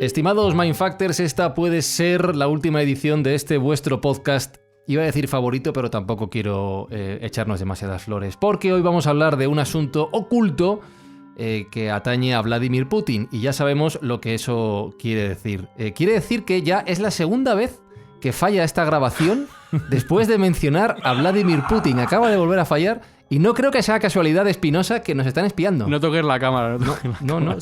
Estimados Mindfactors, esta puede ser la última edición de este vuestro podcast. Iba a decir favorito, pero tampoco quiero echarnos demasiadas flores, porque hoy vamos a hablar de un asunto oculto que atañe a Vladimir Putin, y ya sabemos lo que eso quiere decir. Quiere decir que ya es la segunda vez que falla esta grabación después de mencionar a Vladimir Putin. Acaba de volver a fallar, y no creo que sea casualidad, Espinosa, que nos están espiando. No toques la cámara. No,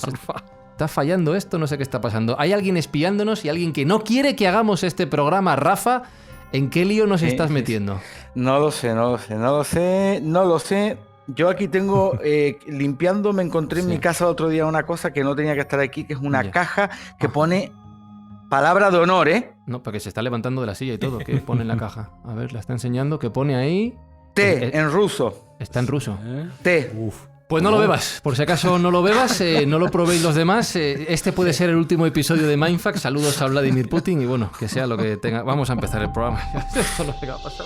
está fallando esto, no sé qué está pasando. Hay alguien espiándonos y alguien que no quiere que hagamos este programa. Rafa, ¿en qué lío nos estás metiendo? No lo sé. Yo aquí tengo, limpiando, me encontré en mi casa el otro día una cosa que no tenía que estar aquí, que es una caja que pone palabra de honor, ¿eh? No, porque se está levantando de la silla y todo. ¿Qué pone en la caja? A ver, la está enseñando. ¿Qué pone ahí? Té, en ruso. Está en ruso. Té. Pues no lo bebas, por si acaso no lo bebas, no lo probéis los demás. Este puede ser el último episodio de Mindfax. Saludos a Vladimir Putin y bueno, que sea lo que tenga. Vamos a empezar el programa. Esto no sé qué va a pasar,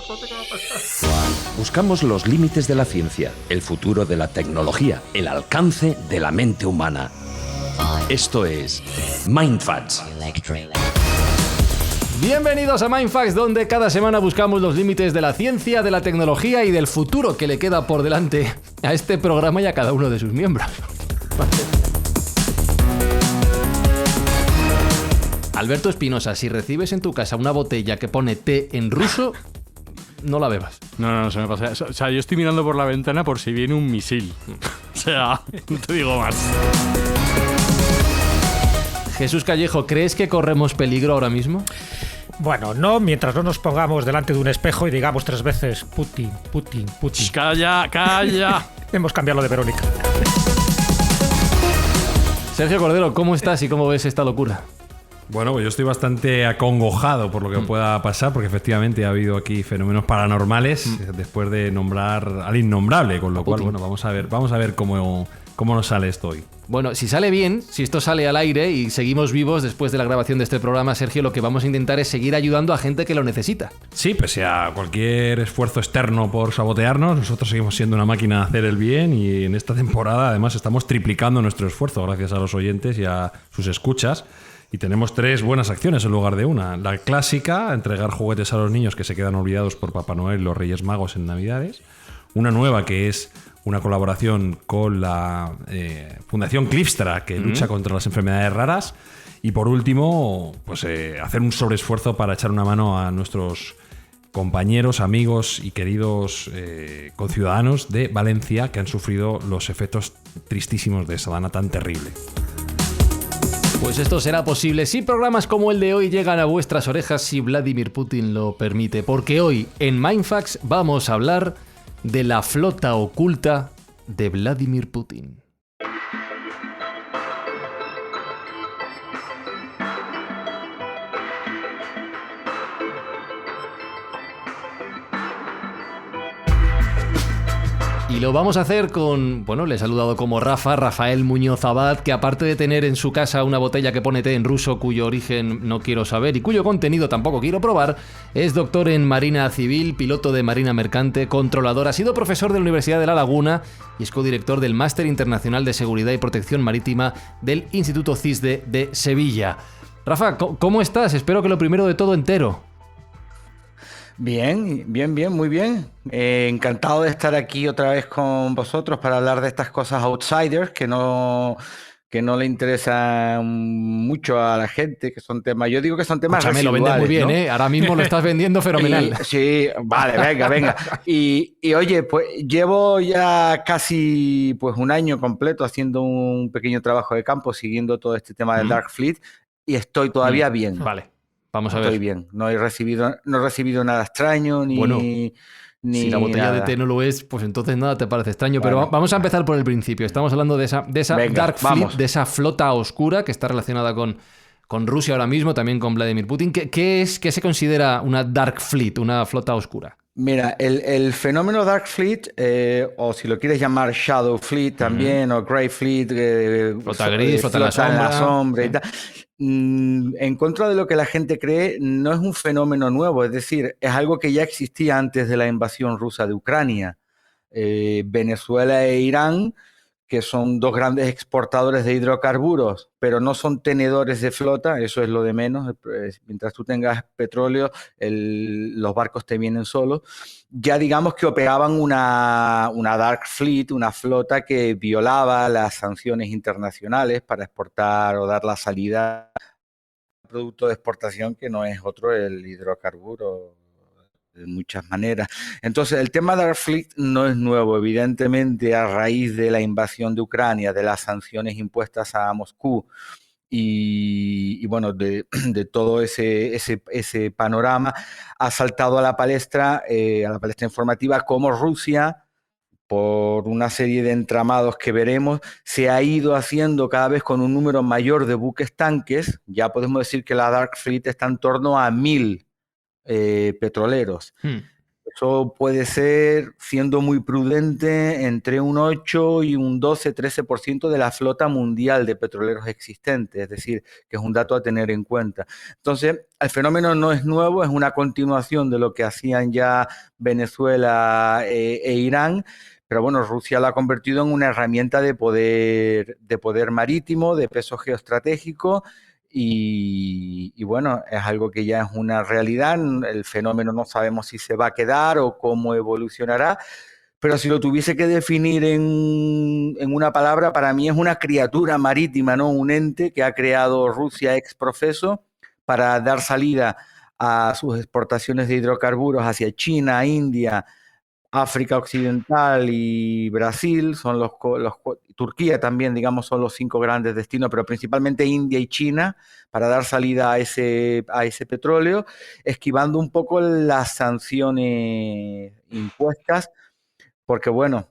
Buscamos los límites de la ciencia, el futuro de la tecnología, el alcance de la mente humana. Esto es Mindfacts. Bienvenidos a Mindfax, donde cada semana buscamos los límites de la ciencia, de la tecnología y del futuro que le queda por delante a este programa y a cada uno de sus miembros. Alberto Espinosa, si recibes en tu casa una botella que pone té en ruso, no la bebas. No, se me pasa. O sea, yo estoy mirando por la ventana por si viene un misil. O sea, no te digo más. Jesús Callejo, ¿crees que corremos peligro ahora mismo? Bueno, no mientras no nos pongamos delante de un espejo y digamos 3 veces Putin. Shh, calla. Hemos cambiado lo de Verónica. Sergio Cordero, ¿cómo estás y cómo ves esta locura? Bueno, pues yo estoy bastante acongojado por lo que pueda pasar, porque efectivamente ha habido aquí fenómenos paranormales después de nombrar al innombrable, con lo cual, bueno, vamos a ver cómo nos sale esto hoy. Bueno, si sale bien, si esto sale al aire y seguimos vivos después de la grabación de este programa, Sergio, lo que vamos a intentar es seguir ayudando a gente que lo necesita. Sí, pese a cualquier esfuerzo externo por sabotearnos, nosotros seguimos siendo una máquina de hacer el bien, y en esta temporada además estamos triplicando nuestro esfuerzo gracias a los oyentes y a sus escuchas. Y tenemos 3 buenas acciones en lugar de una. La clásica, entregar juguetes a los niños que se quedan olvidados por Papá Noel y los Reyes Magos en Navidades. Una nueva, que es una colaboración con la Fundación Clipstra, que lucha contra las enfermedades raras. Y por último, pues hacer un sobreesfuerzo para echar una mano a nuestros compañeros, amigos y queridos conciudadanos de Valencia, que han sufrido los efectos tristísimos de esa dana tan terrible. Pues esto será posible si programas como el de hoy llegan a vuestras orejas, si Vladimir Putin lo permite, porque hoy en Mindfax vamos a hablar de la flota oculta de Vladimir Putin. Y lo vamos a hacer con, bueno, le he saludado como Rafael Muñoz Abad, que aparte de tener en su casa una botella que pone té en ruso, cuyo origen no quiero saber y cuyo contenido tampoco quiero probar, es doctor en Marina Civil, piloto de Marina Mercante, controlador, ha sido profesor de la Universidad de La Laguna y es codirector del Máster Internacional de Seguridad y Protección Marítima del Instituto CISDE de Sevilla. Rafa, ¿cómo estás? Espero que lo primero de todo entero. Bien, muy bien. Encantado de estar aquí otra vez con vosotros para hablar de estas cosas outsiders que no le interesan mucho a la gente, que son temas, yo digo que son temas residuales, lo vendes muy bien, ¿no? Ahora mismo lo estás vendiendo fenomenal. Sí, vale, venga. Y oye, pues llevo ya casi pues un año completo haciendo un pequeño trabajo de campo, siguiendo todo este tema del Dark Fleet, y estoy todavía bien. Vale. Vamos a ver. Estoy bien, no he recibido nada extraño, ni... Bueno, si la botella nada de té no lo es, pues entonces nada te parece extraño. Bueno, pero vamos a empezar por el principio. Estamos hablando de esa venga, Dark Fleet, de esa flota oscura que está relacionada con Rusia ahora mismo, también con Vladimir Putin. ¿Qué se considera una Dark Fleet, una flota oscura? Mira, el fenómeno Dark Fleet, o si lo quieres llamar Shadow Fleet también, o Grey Fleet, flota gris, flota en la sombra y tal. En contra de lo que la gente cree, no es un fenómeno nuevo, es decir, es algo que ya existía antes de la invasión rusa de Ucrania. Venezuela e Irán que son dos grandes exportadores de hidrocarburos, pero no son tenedores de flota, eso es lo de menos. Mientras tú tengas petróleo, los barcos te vienen solos. Ya digamos que operaban una dark fleet, una flota que violaba las sanciones internacionales para exportar o dar la salida a un producto de exportación que no es otro el hidrocarburo, de muchas maneras. Entonces, el tema de Dark Fleet no es nuevo. Evidentemente, a raíz de la invasión de Ucrania, de las sanciones impuestas a Moscú y bueno, de todo ese panorama, ha saltado a la palestra informativa cómo Rusia, por una serie de entramados que veremos, se ha ido haciendo cada vez con un número mayor de buques tanques. Ya podemos decir que la Dark Fleet está en torno a 1000 petroleros. Eso puede ser, siendo muy prudente, entre un 8 y un 12-13% de la flota mundial de petroleros existentes, es decir, que es un dato a tener en cuenta. Entonces, el fenómeno no es nuevo, es una continuación de lo que hacían ya Venezuela e Irán, pero bueno, Rusia lo ha convertido en una herramienta de poder marítimo, de peso geoestratégico. Y bueno, es algo que ya es una realidad. El fenómeno no sabemos si se va a quedar o cómo evolucionará, pero si lo tuviese que definir en una palabra, para mí es una criatura marítima, ¿no? Un ente que ha creado Rusia ex profeso para dar salida a sus exportaciones de hidrocarburos hacia China, India, África Occidental y Brasil, Turquía también, digamos, son los 5 grandes destinos, pero principalmente India y China, para dar salida a ese petróleo, esquivando un poco las sanciones impuestas, porque bueno,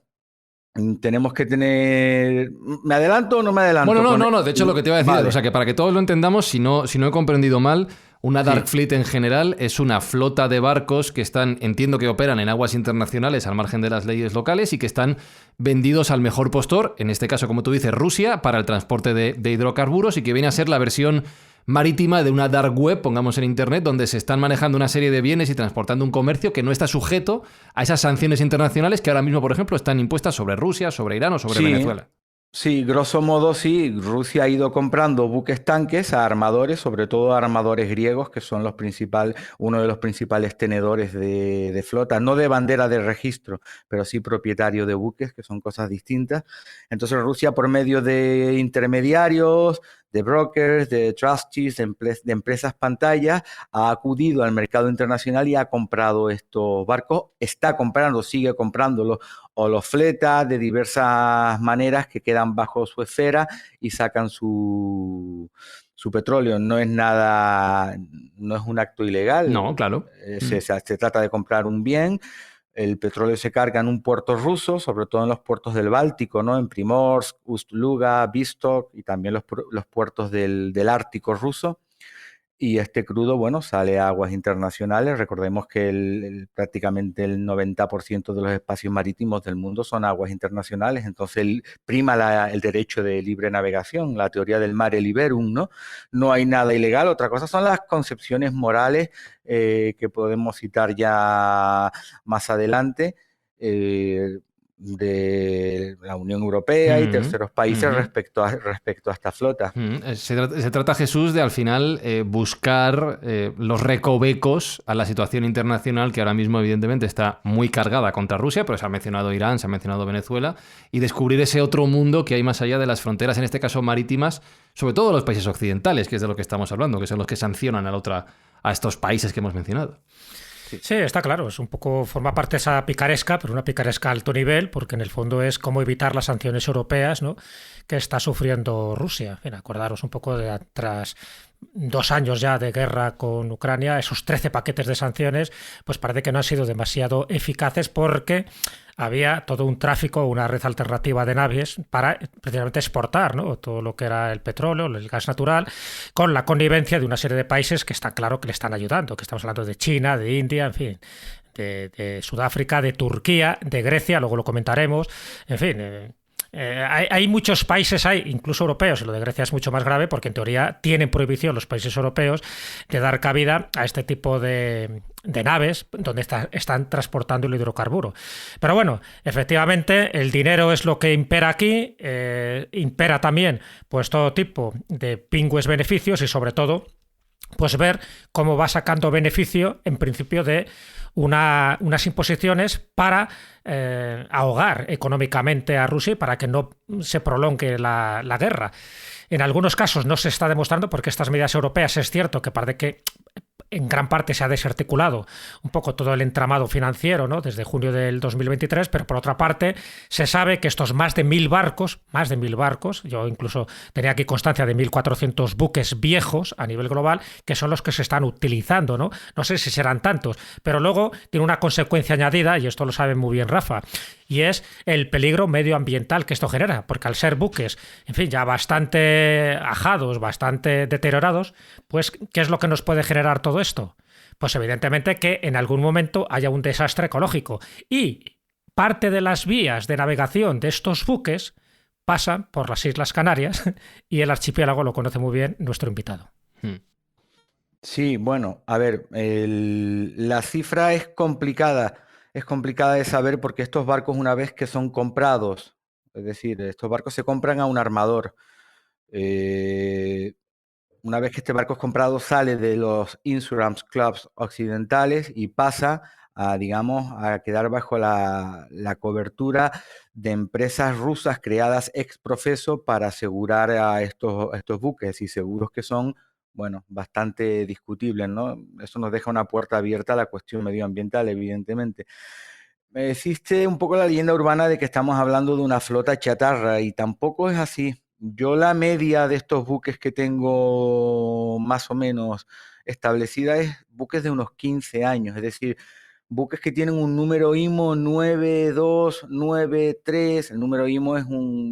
tenemos que tener... ¿Me adelanto o no me adelanto? Bueno, no, de hecho lo que te iba a decir, vale. O sea, que para que todos lo entendamos, si no he comprendido mal, una Dark Fleet en general es una flota de barcos que entiendo que operan en aguas internacionales al margen de las leyes locales y que están vendidos al mejor postor, en este caso, como tú dices, Rusia, para el transporte de hidrocarburos, y que viene a ser la versión marítima de una dark web, pongamos en internet, donde se están manejando una serie de bienes y transportando un comercio que no está sujeto a esas sanciones internacionales que ahora mismo, por ejemplo, están impuestas sobre Rusia, sobre Irán o sobre Venezuela. Sí, grosso modo sí. Rusia ha ido comprando buques tanques a armadores, sobre todo a armadores griegos, que son uno de los principales tenedores de flota, no de bandera de registro, pero sí propietario de buques, que son cosas distintas. Entonces Rusia, por medio de intermediarios, de brokers, de trustees, de empresas pantalla, ha acudido al mercado internacional y ha comprado estos barcos, sigue comprándolos, o los fleta de diversas maneras que quedan bajo su esfera y sacan su petróleo. No es un acto ilegal. No, claro. Se trata de comprar un bien. El petróleo se carga en un puerto ruso, sobre todo en los puertos del Báltico, ¿no? En Primorsk, Ust-Luga, Vostok y también los puertos del Ártico ruso. Y este crudo, bueno, sale a aguas internacionales. Recordemos que prácticamente el 90% de los espacios marítimos del mundo son aguas internacionales. Entonces prima el derecho de libre navegación, la teoría del mare liberum, ¿no? No hay nada ilegal. Otra cosa son las concepciones morales que podemos citar ya más adelante, de la Unión Europea y terceros países respecto a esta flota. Se trata, Jesús, de al final buscar los recovecos a la situación internacional que ahora mismo evidentemente está muy cargada contra Rusia, pero se ha mencionado Irán, se ha mencionado Venezuela, y descubrir ese otro mundo que hay más allá de las fronteras, en este caso marítimas, sobre todo los países occidentales, que es de lo que estamos hablando, que son los que sancionan a estos países que hemos mencionado. Sí, está claro, es un poco, forma parte de esa picaresca, pero una picaresca a alto nivel, porque en el fondo es cómo evitar las sanciones europeas, ¿no?, que está sufriendo Rusia. En fin, acordaros un poco de tras 2 años ya de guerra con Ucrania, esos 13 paquetes de sanciones, pues parece que no han sido demasiado eficaces porque había todo un tráfico, una red alternativa de naves para precisamente exportar, ¿no?, todo lo que era el petróleo, el gas natural, con la connivencia de una serie de países que está claro que le están ayudando, que estamos hablando de China, de India, en fin, de Sudáfrica, de Turquía, de Grecia, luego lo comentaremos, en fin, hay muchos países, incluso europeos, y lo de Grecia es mucho más grave porque en teoría tienen prohibición los países europeos de dar cabida a este tipo de naves donde están transportando el hidrocarburo. Pero bueno, efectivamente el dinero es lo que impera aquí, impera también pues todo tipo de pingües beneficios y sobre todo pues ver cómo va sacando beneficio en principio de unas imposiciones para ahogar económicamente a Rusia y para que no se prolongue la guerra. En algunos casos no se está demostrando porque estas medidas europeas es cierto que parece que en gran parte se ha desarticulado un poco todo el entramado financiero, ¿no? Desde junio del 2023, pero por otra parte se sabe que estos más de 1.000 barcos, yo incluso tenía aquí constancia de 1.400 buques viejos a nivel global, que son los que se están utilizando, ¿no? No sé si serán tantos, pero luego tiene una consecuencia añadida, y esto lo sabe muy bien Rafa, y es el peligro medioambiental que esto genera, porque al ser buques, en fin, ya bastante ajados, bastante deteriorados, pues, ¿qué es lo que nos puede generar todo esto? Pues evidentemente que en algún momento haya un desastre ecológico y parte de las vías de navegación de estos buques pasan por las Islas Canarias y el archipiélago lo conoce muy bien nuestro invitado. Sí, bueno, a ver, la cifra es complicada de saber porque estos barcos una vez que son comprados, es decir, estos barcos se compran a un armador. Una vez que este barco es comprado, sale de los insurance clubs occidentales y pasa a, digamos, a quedar bajo la cobertura de empresas rusas creadas ex profeso para asegurar a estos buques, y seguros que son, bueno, bastante discutibles, ¿no? Eso nos deja una puerta abierta a la cuestión medioambiental, evidentemente. Existe un poco la leyenda urbana de que estamos hablando de una flota chatarra y tampoco es así. Yo la media de estos buques que tengo más o menos establecida es buques de unos 15 años, es decir, buques que tienen un número IMO 9293. El número IMO es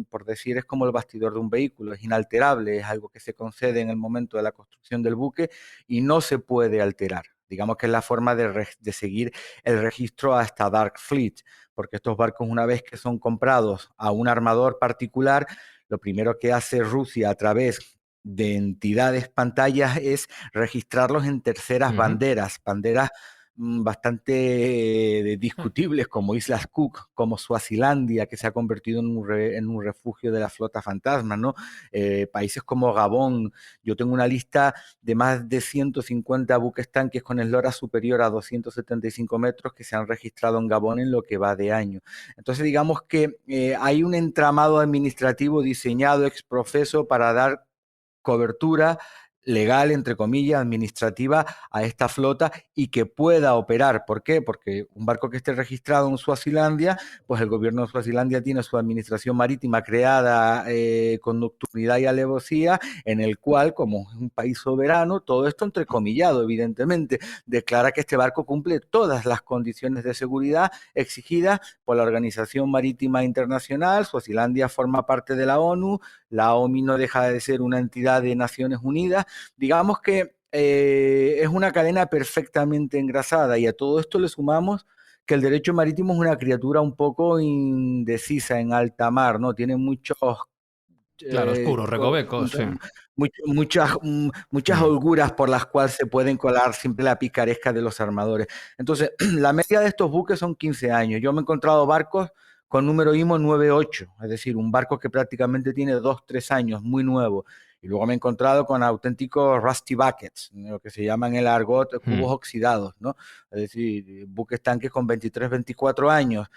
por decir, es como el bastidor de un vehículo, es inalterable, es algo que se concede en el momento de la construcción del buque y no se puede alterar. Digamos que es la forma de seguir el registro hasta Dark Fleet, porque estos barcos, una vez que son comprados a un armador particular, lo primero que hace Rusia a través de entidades pantallas es registrarlos en terceras banderas bastante discutibles como Islas Cook, como Suazilandia, que se ha convertido en un refugio de la flota fantasma, ¿no? Países como Gabón. Yo tengo una lista de más de 150 buques tanques con eslora superior a 275 metros que se han registrado en Gabón en lo que va de año. Entonces, digamos que hay un entramado administrativo diseñado ex profeso para dar cobertura legal, entre comillas, administrativa a esta flota y que pueda operar. ¿Por qué? Porque un barco que esté registrado en Suazilandia, pues el gobierno de Suazilandia tiene su administración marítima creada con nocturnidad y alevosía, en el cual, como es un país soberano, todo esto entrecomillado, evidentemente, declara que este barco cumple todas las condiciones de seguridad exigidas por la Organización Marítima Internacional. Suazilandia forma parte de la ONU, la OMI no deja de ser una entidad de Naciones Unidas. Digamos que es una cadena perfectamente engrasada, y a todo esto le sumamos que el derecho marítimo es una criatura un poco indecisa en alta mar, ¿no? Tiene muchos... Claro, oscuros, recovecos, sí. Muchas holguras por las cuales se pueden colar siempre la picaresca de los armadores. Entonces, la media de estos buques son 15 años. Yo me he encontrado barcos con número IMO 98, es decir, un barco que prácticamente tiene 2-3 años, muy nuevo. Y luego me he encontrado con auténticos rusty buckets, lo que se llama en el argot cubos oxidados, ¿no? Es decir, buques tanques con 23-24 años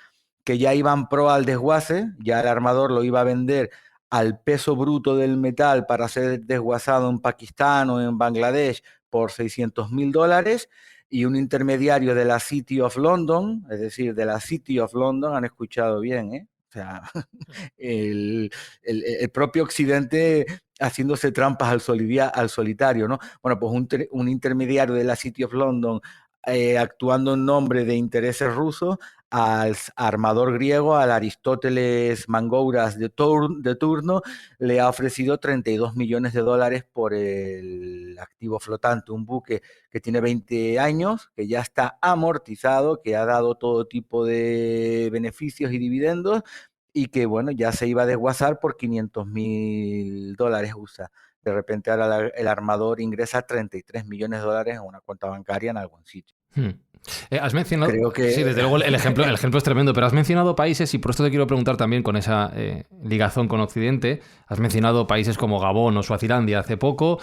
que ya iban pro al desguace, ya el armador lo iba a vender al peso bruto del metal para ser desguazado en Pakistán o en Bangladesh por $600,000, y un intermediario de la City of London, es decir, de la City of London, han escuchado bien, ¿eh? O sea, el propio Occidente haciéndose trampas al solitario, ¿no? Bueno, pues un intermediario de la City of London actuando en nombre de intereses rusos, al armador griego, al Aristóteles Mangouras de turno, le ha ofrecido $32 millones por el activo flotante, un buque que tiene 20 años, que ya está amortizado, que ha dado todo tipo de beneficios y dividendos, y que, bueno, ya se iba a desguazar por $500.000 USA. De repente ahora el armador ingresa $33 millones en una cuenta bancaria en algún sitio. Has mencionado, Creo que... sí, desde luego el ejemplo es tremendo, pero has mencionado países, y por esto te quiero preguntar también con esa ligazón con Occidente, has mencionado países como Gabón o Suazilandia hace poco,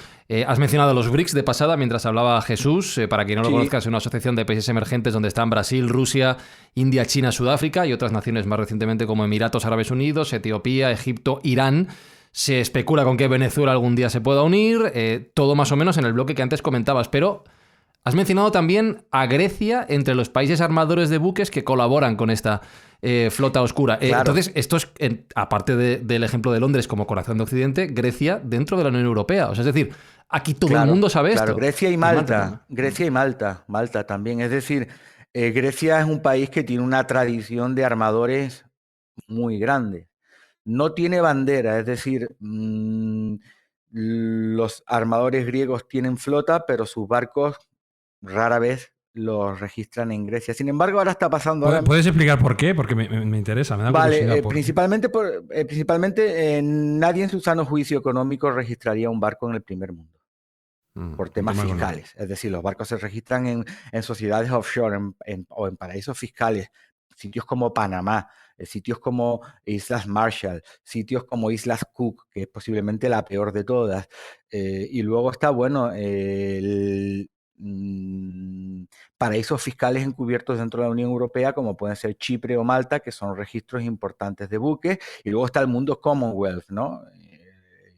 has mencionado los BRICS de pasada mientras hablaba Jesús, para quien no lo conozca, es una asociación de países emergentes donde están Brasil, Rusia, India, China, Sudáfrica y otras naciones más recientemente como Emiratos Árabes Unidos, Etiopía, Egipto, Irán. Se especula con que Venezuela algún día se pueda unir, todo más o menos en el bloque que antes comentabas, pero has mencionado también a Grecia entre los países armadores de buques que colaboran con esta flota oscura. Claro. Entonces, esto es, del ejemplo de Londres como corazón de Occidente, Grecia dentro de la Unión Europea. O sea, es decir, aquí todo el mundo sabe esto. Grecia y Malta. Grecia y Malta también. Es decir, Grecia es un país que tiene una tradición de armadores muy grande. No tiene bandera, es decir, los armadores griegos tienen flota, pero sus barcos rara vez los registran en Grecia. Sin embargo, ahora está pasando... ¿Puedes explicar por qué? Porque me interesa, me da curiosidad. Vale, principalmente nadie en su sano juicio económico registraría un barco en el primer mundo. Por temas fiscales. Es decir, los barcos se registran en sociedades offshore o en paraísos fiscales, sitios como Panamá, sitios como Islas Marshall, sitios como Islas Cook, que es posiblemente la peor de todas. Y luego está, bueno, paraísos fiscales encubiertos dentro de la Unión Europea, como pueden ser Chipre o Malta, que son registros importantes de buques. Y luego está el mundo Commonwealth, ¿no?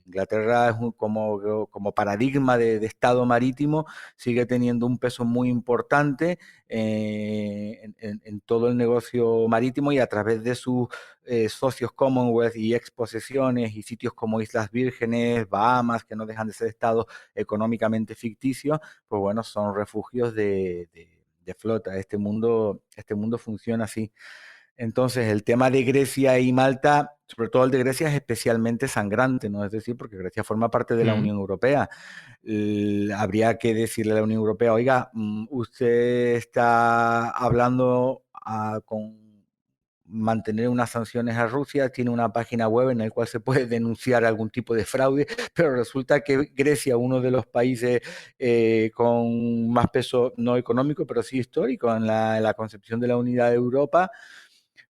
Inglaterra es como paradigma de estado marítimo, sigue teniendo un peso muy importante en todo el negocio marítimo, y a través de sus socios Commonwealth y exposesiones y sitios como Islas Vírgenes, Bahamas, que no dejan de ser estados económicamente ficticios, pues bueno, son refugios de flota. Este mundo funciona así. Entonces, el tema de Grecia y Malta, sobre todo el de Grecia, es especialmente sangrante, ¿no? Es decir, porque Grecia forma parte de la Unión Europea. Habría que decirle a la Unión Europea, oiga, usted está hablando con mantener unas sanciones a Rusia, tiene una página web en la cual se puede denunciar algún tipo de fraude, pero resulta que Grecia, uno de los países con más peso, no económico, pero sí histórico en la concepción de la unidad de Europa,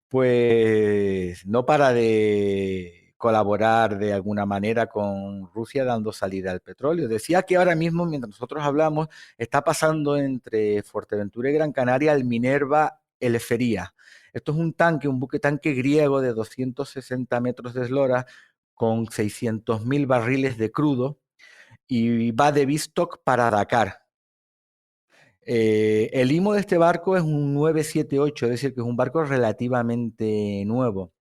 pues no para de colaborar de alguna manera con Rusia dando salida al petróleo. Decía que ahora mismo, mientras nosotros hablamos, está pasando entre Fuerteventura y Gran Canaria el Minerva Eleftheria. Esto es un buque tanque griego de 260 metros de eslora con 600.000 barriles de crudo, y va de Vístock para Dakar. El IMO de este barco es un 978, es decir, que es un barco relativamente nuevo.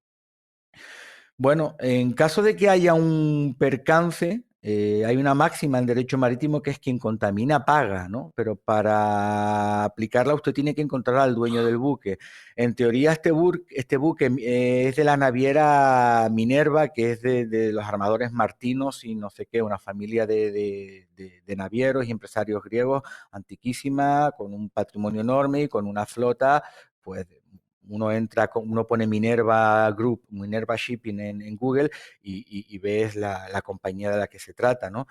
Bueno, en caso de que haya un percance, hay una máxima en derecho marítimo que es quien contamina paga, ¿no? Pero para aplicarla usted tiene que encontrar al dueño del buque. En teoría este buque es de la naviera Minerva, que es de los armadores Martinos y no sé qué, una familia de navieros y empresarios griegos antiquísima, con un patrimonio enorme y con una flota, pues... Uno pone Minerva Group, Minerva Shipping en Google y ves la compañía de la que se trata, ¿no?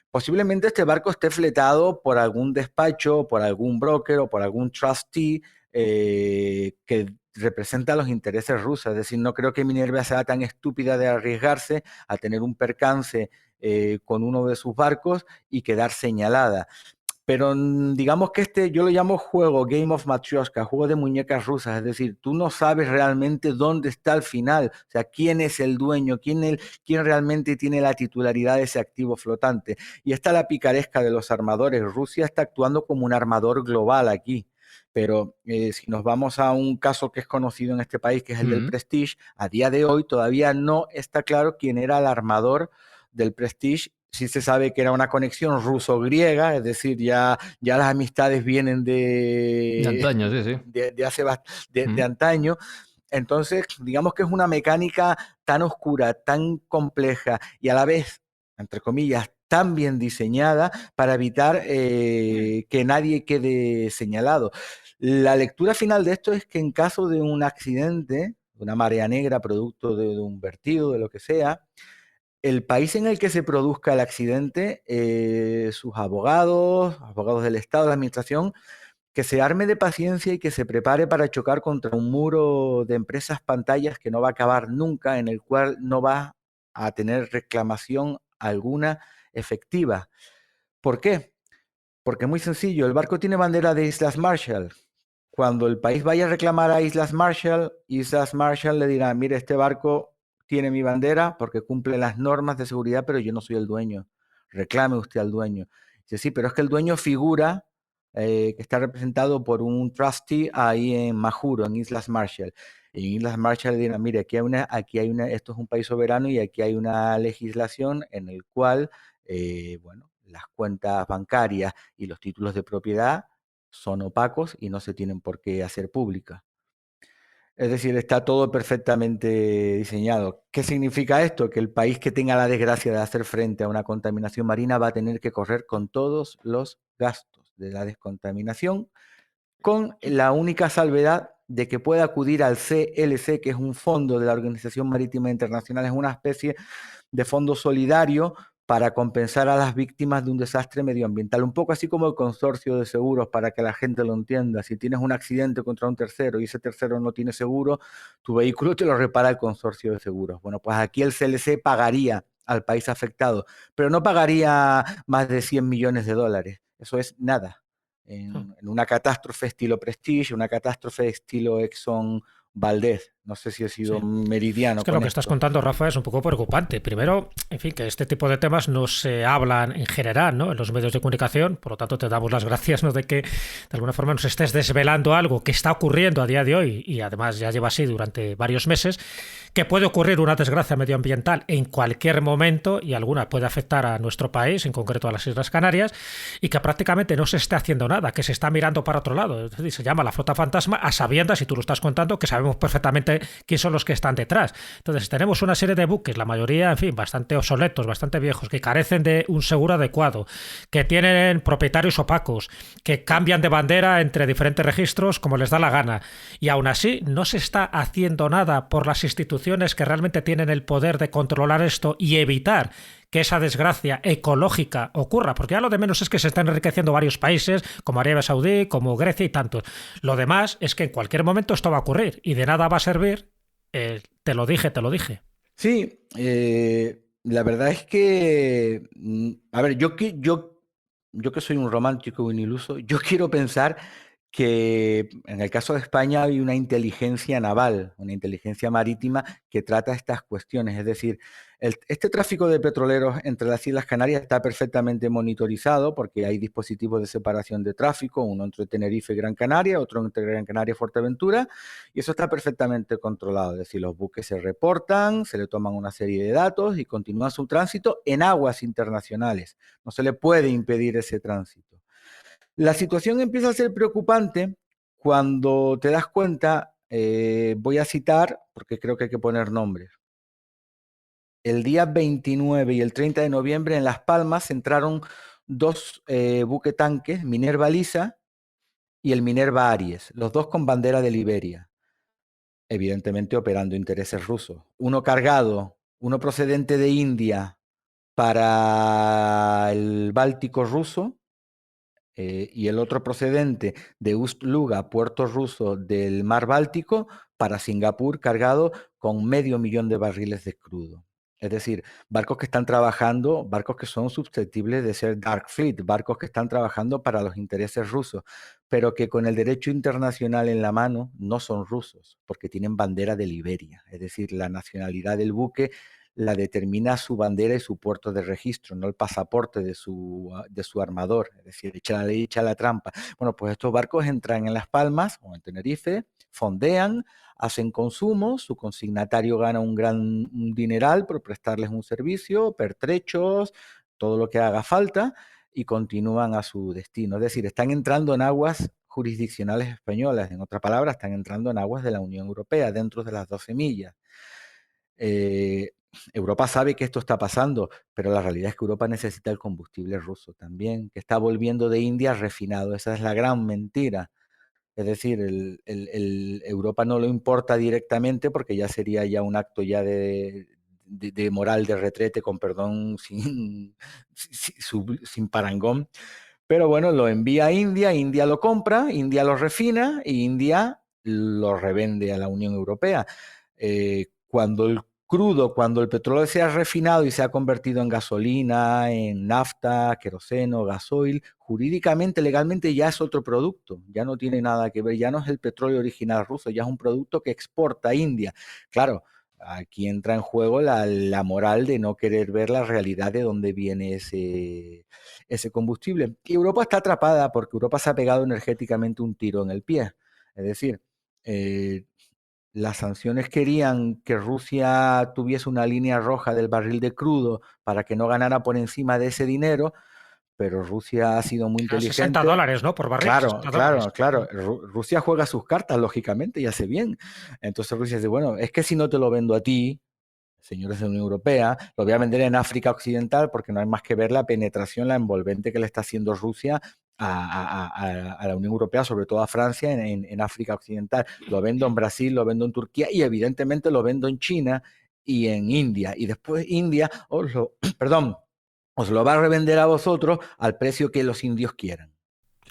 Posiblemente este barco esté fletado por algún despacho, por algún broker o por algún trustee que representa los intereses rusos. Es decir, no creo que Minerva sea tan estúpida de arriesgarse a tener un percance con uno de sus barcos y quedar señalada. Pero digamos que yo lo llamo juego, Game of Matryoshka, juego de muñecas rusas. Es decir, tú no sabes realmente dónde está el final, o sea, quién es el dueño, quién realmente tiene la titularidad de ese activo flotante. Y esta es la picaresca de los armadores. Rusia está actuando como un armador global aquí. Pero si nos vamos a un caso que es conocido en este país, que es el del Prestige, a día de hoy todavía no está claro quién era el armador del Prestige. Sí se sabe que era una conexión ruso-griega, es decir, ya las amistades vienen de antaño, sí. De antaño. Entonces, digamos que es una mecánica tan oscura, tan compleja y a la vez, entre comillas, tan bien diseñada para evitar que nadie quede señalado. La lectura final de esto es que en caso de un accidente, de una marea negra, producto de un vertido, de lo que sea, el país en el que se produzca el accidente, sus abogados del Estado, de la Administración, que se arme de paciencia y que se prepare para chocar contra un muro de empresas pantallas que no va a acabar nunca, en el cual no va a tener reclamación alguna efectiva. ¿Por qué? Porque es muy sencillo, el barco tiene bandera de Islas Marshall. Cuando el país vaya a reclamar a Islas Marshall le dirá, mire, este barco tiene mi bandera porque cumple las normas de seguridad, pero yo no soy el dueño. Reclame usted al dueño. Dice, sí, pero es que el dueño figura que está representado por un trustee ahí en Majuro, en Islas Marshall. En Islas Marshall le dirán, mire, esto es un país soberano y aquí hay una legislación en el cual, bueno, las cuentas bancarias y los títulos de propiedad son opacos y no se tienen por qué hacer públicas. Es decir, está todo perfectamente diseñado. ¿Qué significa esto? Que el país que tenga la desgracia de hacer frente a una contaminación marina va a tener que correr con todos los gastos de la descontaminación, con la única salvedad de que pueda acudir al CLC, que es un fondo de la Organización Marítima Internacional, es una especie de fondo solidario para compensar a las víctimas de un desastre medioambiental, un poco así como el consorcio de seguros, para que la gente lo entienda. Si tienes un accidente contra un tercero y ese tercero no tiene seguro, tu vehículo te lo repara el consorcio de seguros. Bueno, pues aquí el CLC pagaría al país afectado, pero no pagaría más de 100 millones de dólares. Eso es nada. En una catástrofe estilo Prestige, una catástrofe estilo Exxon Valdez. No sé si he sido meridiano. Es que lo que estás contando, Rafa, es un poco preocupante. Primero, en fin, que este tipo de temas no se hablan en general, ¿no?, en los medios de comunicación. Por lo tanto, te damos las gracias, ¿no?, de que de alguna forma nos estés desvelando algo que está ocurriendo a día de hoy y además ya lleva así durante varios meses, que puede ocurrir una desgracia medioambiental en cualquier momento y alguna puede afectar a nuestro país, en concreto a las Islas Canarias, y que prácticamente no se esté haciendo nada, que se está mirando para otro lado. Es decir, se llama la flota fantasma a sabiendas, y tú lo estás contando, que sabemos perfectamente quién son los que están detrás. Entonces tenemos una serie de buques, la mayoría, en fin, bastante obsoletos, bastante viejos, que carecen de un seguro adecuado, que tienen propietarios opacos, que cambian de bandera entre diferentes registros como les da la gana, y aún así no se está haciendo nada por las instituciones que realmente tienen el poder de controlar esto y evitar que esa desgracia ecológica ocurra, porque ya lo de menos es que se están enriqueciendo varios países, como Arabia Saudí, como Grecia y tantos. Lo demás es que en cualquier momento esto va a ocurrir y de nada va a servir. Te lo dije. Sí, la verdad es que, a ver, yo que soy un romántico, un iluso, yo quiero pensar que en el caso de España hay una inteligencia naval, una inteligencia marítima que trata estas cuestiones. Es decir, este tráfico de petroleros entre las Islas Canarias está perfectamente monitorizado porque hay dispositivos de separación de tráfico, uno entre Tenerife y Gran Canaria, otro entre Gran Canaria y Fuerteventura, y eso está perfectamente controlado. Es decir, los buques se reportan, se le toman una serie de datos y continúan su tránsito en aguas internacionales. No se le puede impedir ese tránsito. La situación empieza a ser preocupante cuando te das cuenta, voy a citar, porque creo que hay que poner nombres. El día 29 y el 30 de noviembre en Las Palmas entraron dos buquetanques, Minerva Lisa y el Minerva Aries, los dos con bandera de Liberia, evidentemente operando intereses rusos. Uno cargado, uno procedente de India para el Báltico ruso, y el otro procedente de Ust-Luga, puerto ruso del mar Báltico, para Singapur, cargado con 500.000 de barriles de crudo. Es decir, barcos que están trabajando, barcos que son susceptibles de ser Dark Fleet, barcos que están trabajando para los intereses rusos, pero que con el derecho internacional en la mano no son rusos, porque tienen bandera de Liberia. Es decir, la nacionalidad del buque la determina su bandera y su puerto de registro, no el pasaporte de su armador. Es decir, echa la ley, echa la trampa. Bueno, pues estos barcos entran en Las Palmas o en Tenerife, fondean, hacen consumo, su consignatario gana un dineral por prestarles un servicio, pertrechos, todo lo que haga falta, y continúan a su destino. Es decir, están entrando en aguas jurisdiccionales españolas. En otras palabras, están entrando en aguas de la Unión Europea, dentro de las 12 millas. Europa sabe que esto está pasando, pero la realidad es que Europa necesita el combustible ruso también, que está volviendo de India refinado. Esa es la gran mentira. Es decir, Europa no lo importa directamente porque ya sería ya un acto ya de moral de retrete, con perdón, sin parangón. Pero bueno, lo envía a India, India lo compra, India lo refina y India lo revende a la Unión Europea. Cuando el petróleo se ha refinado y se ha convertido en gasolina, en nafta, queroseno, gasoil, jurídicamente, legalmente ya es otro producto, ya no tiene nada que ver, ya no es el petróleo original ruso, ya es un producto que exporta a India. Claro, aquí entra en juego la moral de no querer ver la realidad de dónde viene ese combustible. Y Europa está atrapada porque Europa se ha pegado energéticamente un tiro en el pie. Es decir, eh, las sanciones querían que Rusia tuviese una línea roja del barril de crudo para que no ganara por encima de ese dinero, pero Rusia ha sido muy inteligente. $60, ¿no? Por barril. Claro, $60. claro. Rusia juega sus cartas, lógicamente, y hace bien. Entonces Rusia dice, bueno, es que si no te lo vendo a ti, señores de la Unión Europea, lo voy a vender en África Occidental porque no hay más que ver la penetración, la envolvente que le está haciendo Rusia a la Unión Europea, sobre todo a Francia en África Occidental. Lo vendo en Brasil, lo vendo en Turquía y evidentemente lo vendo en China y en India. Y después India perdón, os lo va a revender a vosotros al precio que los indios quieran.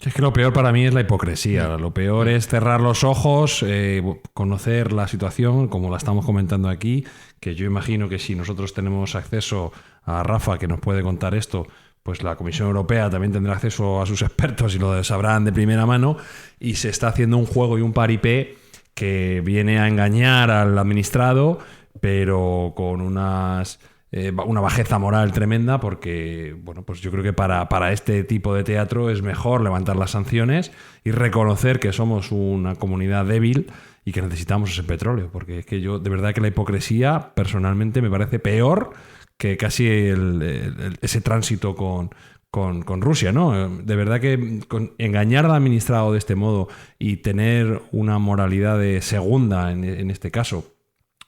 Es que lo peor para mí es la hipocresía. Lo peor es cerrar los ojos, conocer la situación, como la estamos comentando aquí, que yo imagino que si nosotros tenemos acceso a Rafa, que nos puede contar esto, pues la Comisión Europea también tendrá acceso a sus expertos y lo sabrán de primera mano, y se está haciendo un juego y un paripé que viene a engañar al administrado, pero con una bajeza moral tremenda, porque bueno, pues yo creo que para este tipo de teatro es mejor levantar las sanciones y reconocer que somos una comunidad débil y que necesitamos ese petróleo, porque es que yo de verdad que la hipocresía personalmente me parece peor que casi ese tránsito con Rusia, ¿no? De verdad que engañar al administrado de este modo y tener una moralidad de segunda en este caso,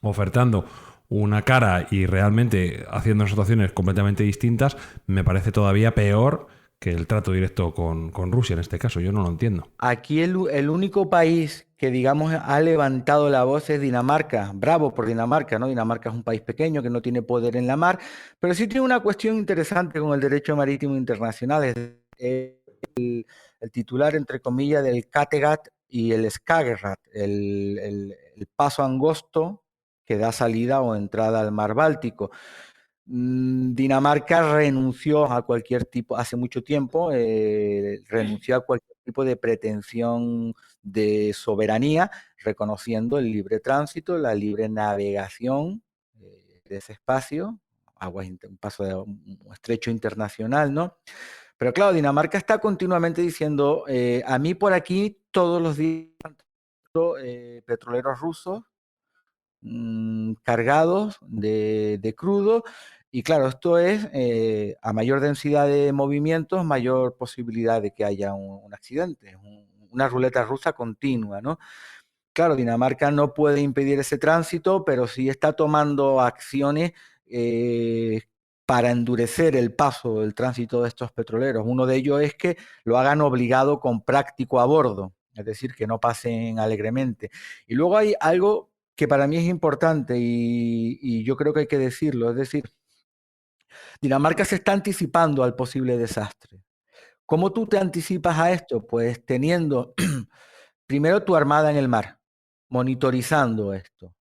ofertando una cara y realmente haciendo situaciones completamente distintas, me parece todavía peor que el trato directo con Rusia en este caso. Yo no lo entiendo. Aquí el único país que, digamos, ha levantado la voz es Dinamarca. Bravo por Dinamarca, ¿no? Dinamarca es un país pequeño que no tiene poder en la mar, pero sí tiene una cuestión interesante con el derecho marítimo internacional. Es el titular, entre comillas, del Kattegat y el Skagerrak, el paso angosto que da salida o entrada al mar Báltico. Dinamarca renunció a cualquier tipo, hace mucho tiempo, renunció a cualquier tipo de pretensión de soberanía, reconociendo el libre tránsito, la libre navegación de ese espacio, un paso de un estrecho internacional, ¿no? Pero claro, Dinamarca está continuamente diciendo, a mí por aquí todos los días petroleros rusos cargados de crudo. Y claro, esto es a mayor densidad de movimientos, mayor posibilidad de que haya un accidente, una ruleta rusa continua, ¿no? Claro, Dinamarca no puede impedir ese tránsito, pero sí está tomando acciones para endurecer el paso, el tránsito de estos petroleros. Uno de ellos es que lo hagan obligado con práctico a bordo, es decir, que no pasen alegremente. Y luego hay algo que para mí es importante y yo creo que hay que decirlo, es decir, Dinamarca se está anticipando al posible desastre. ¿Cómo tú te anticipas a esto? Pues teniendo primero tu armada en el mar, monitorizando esto,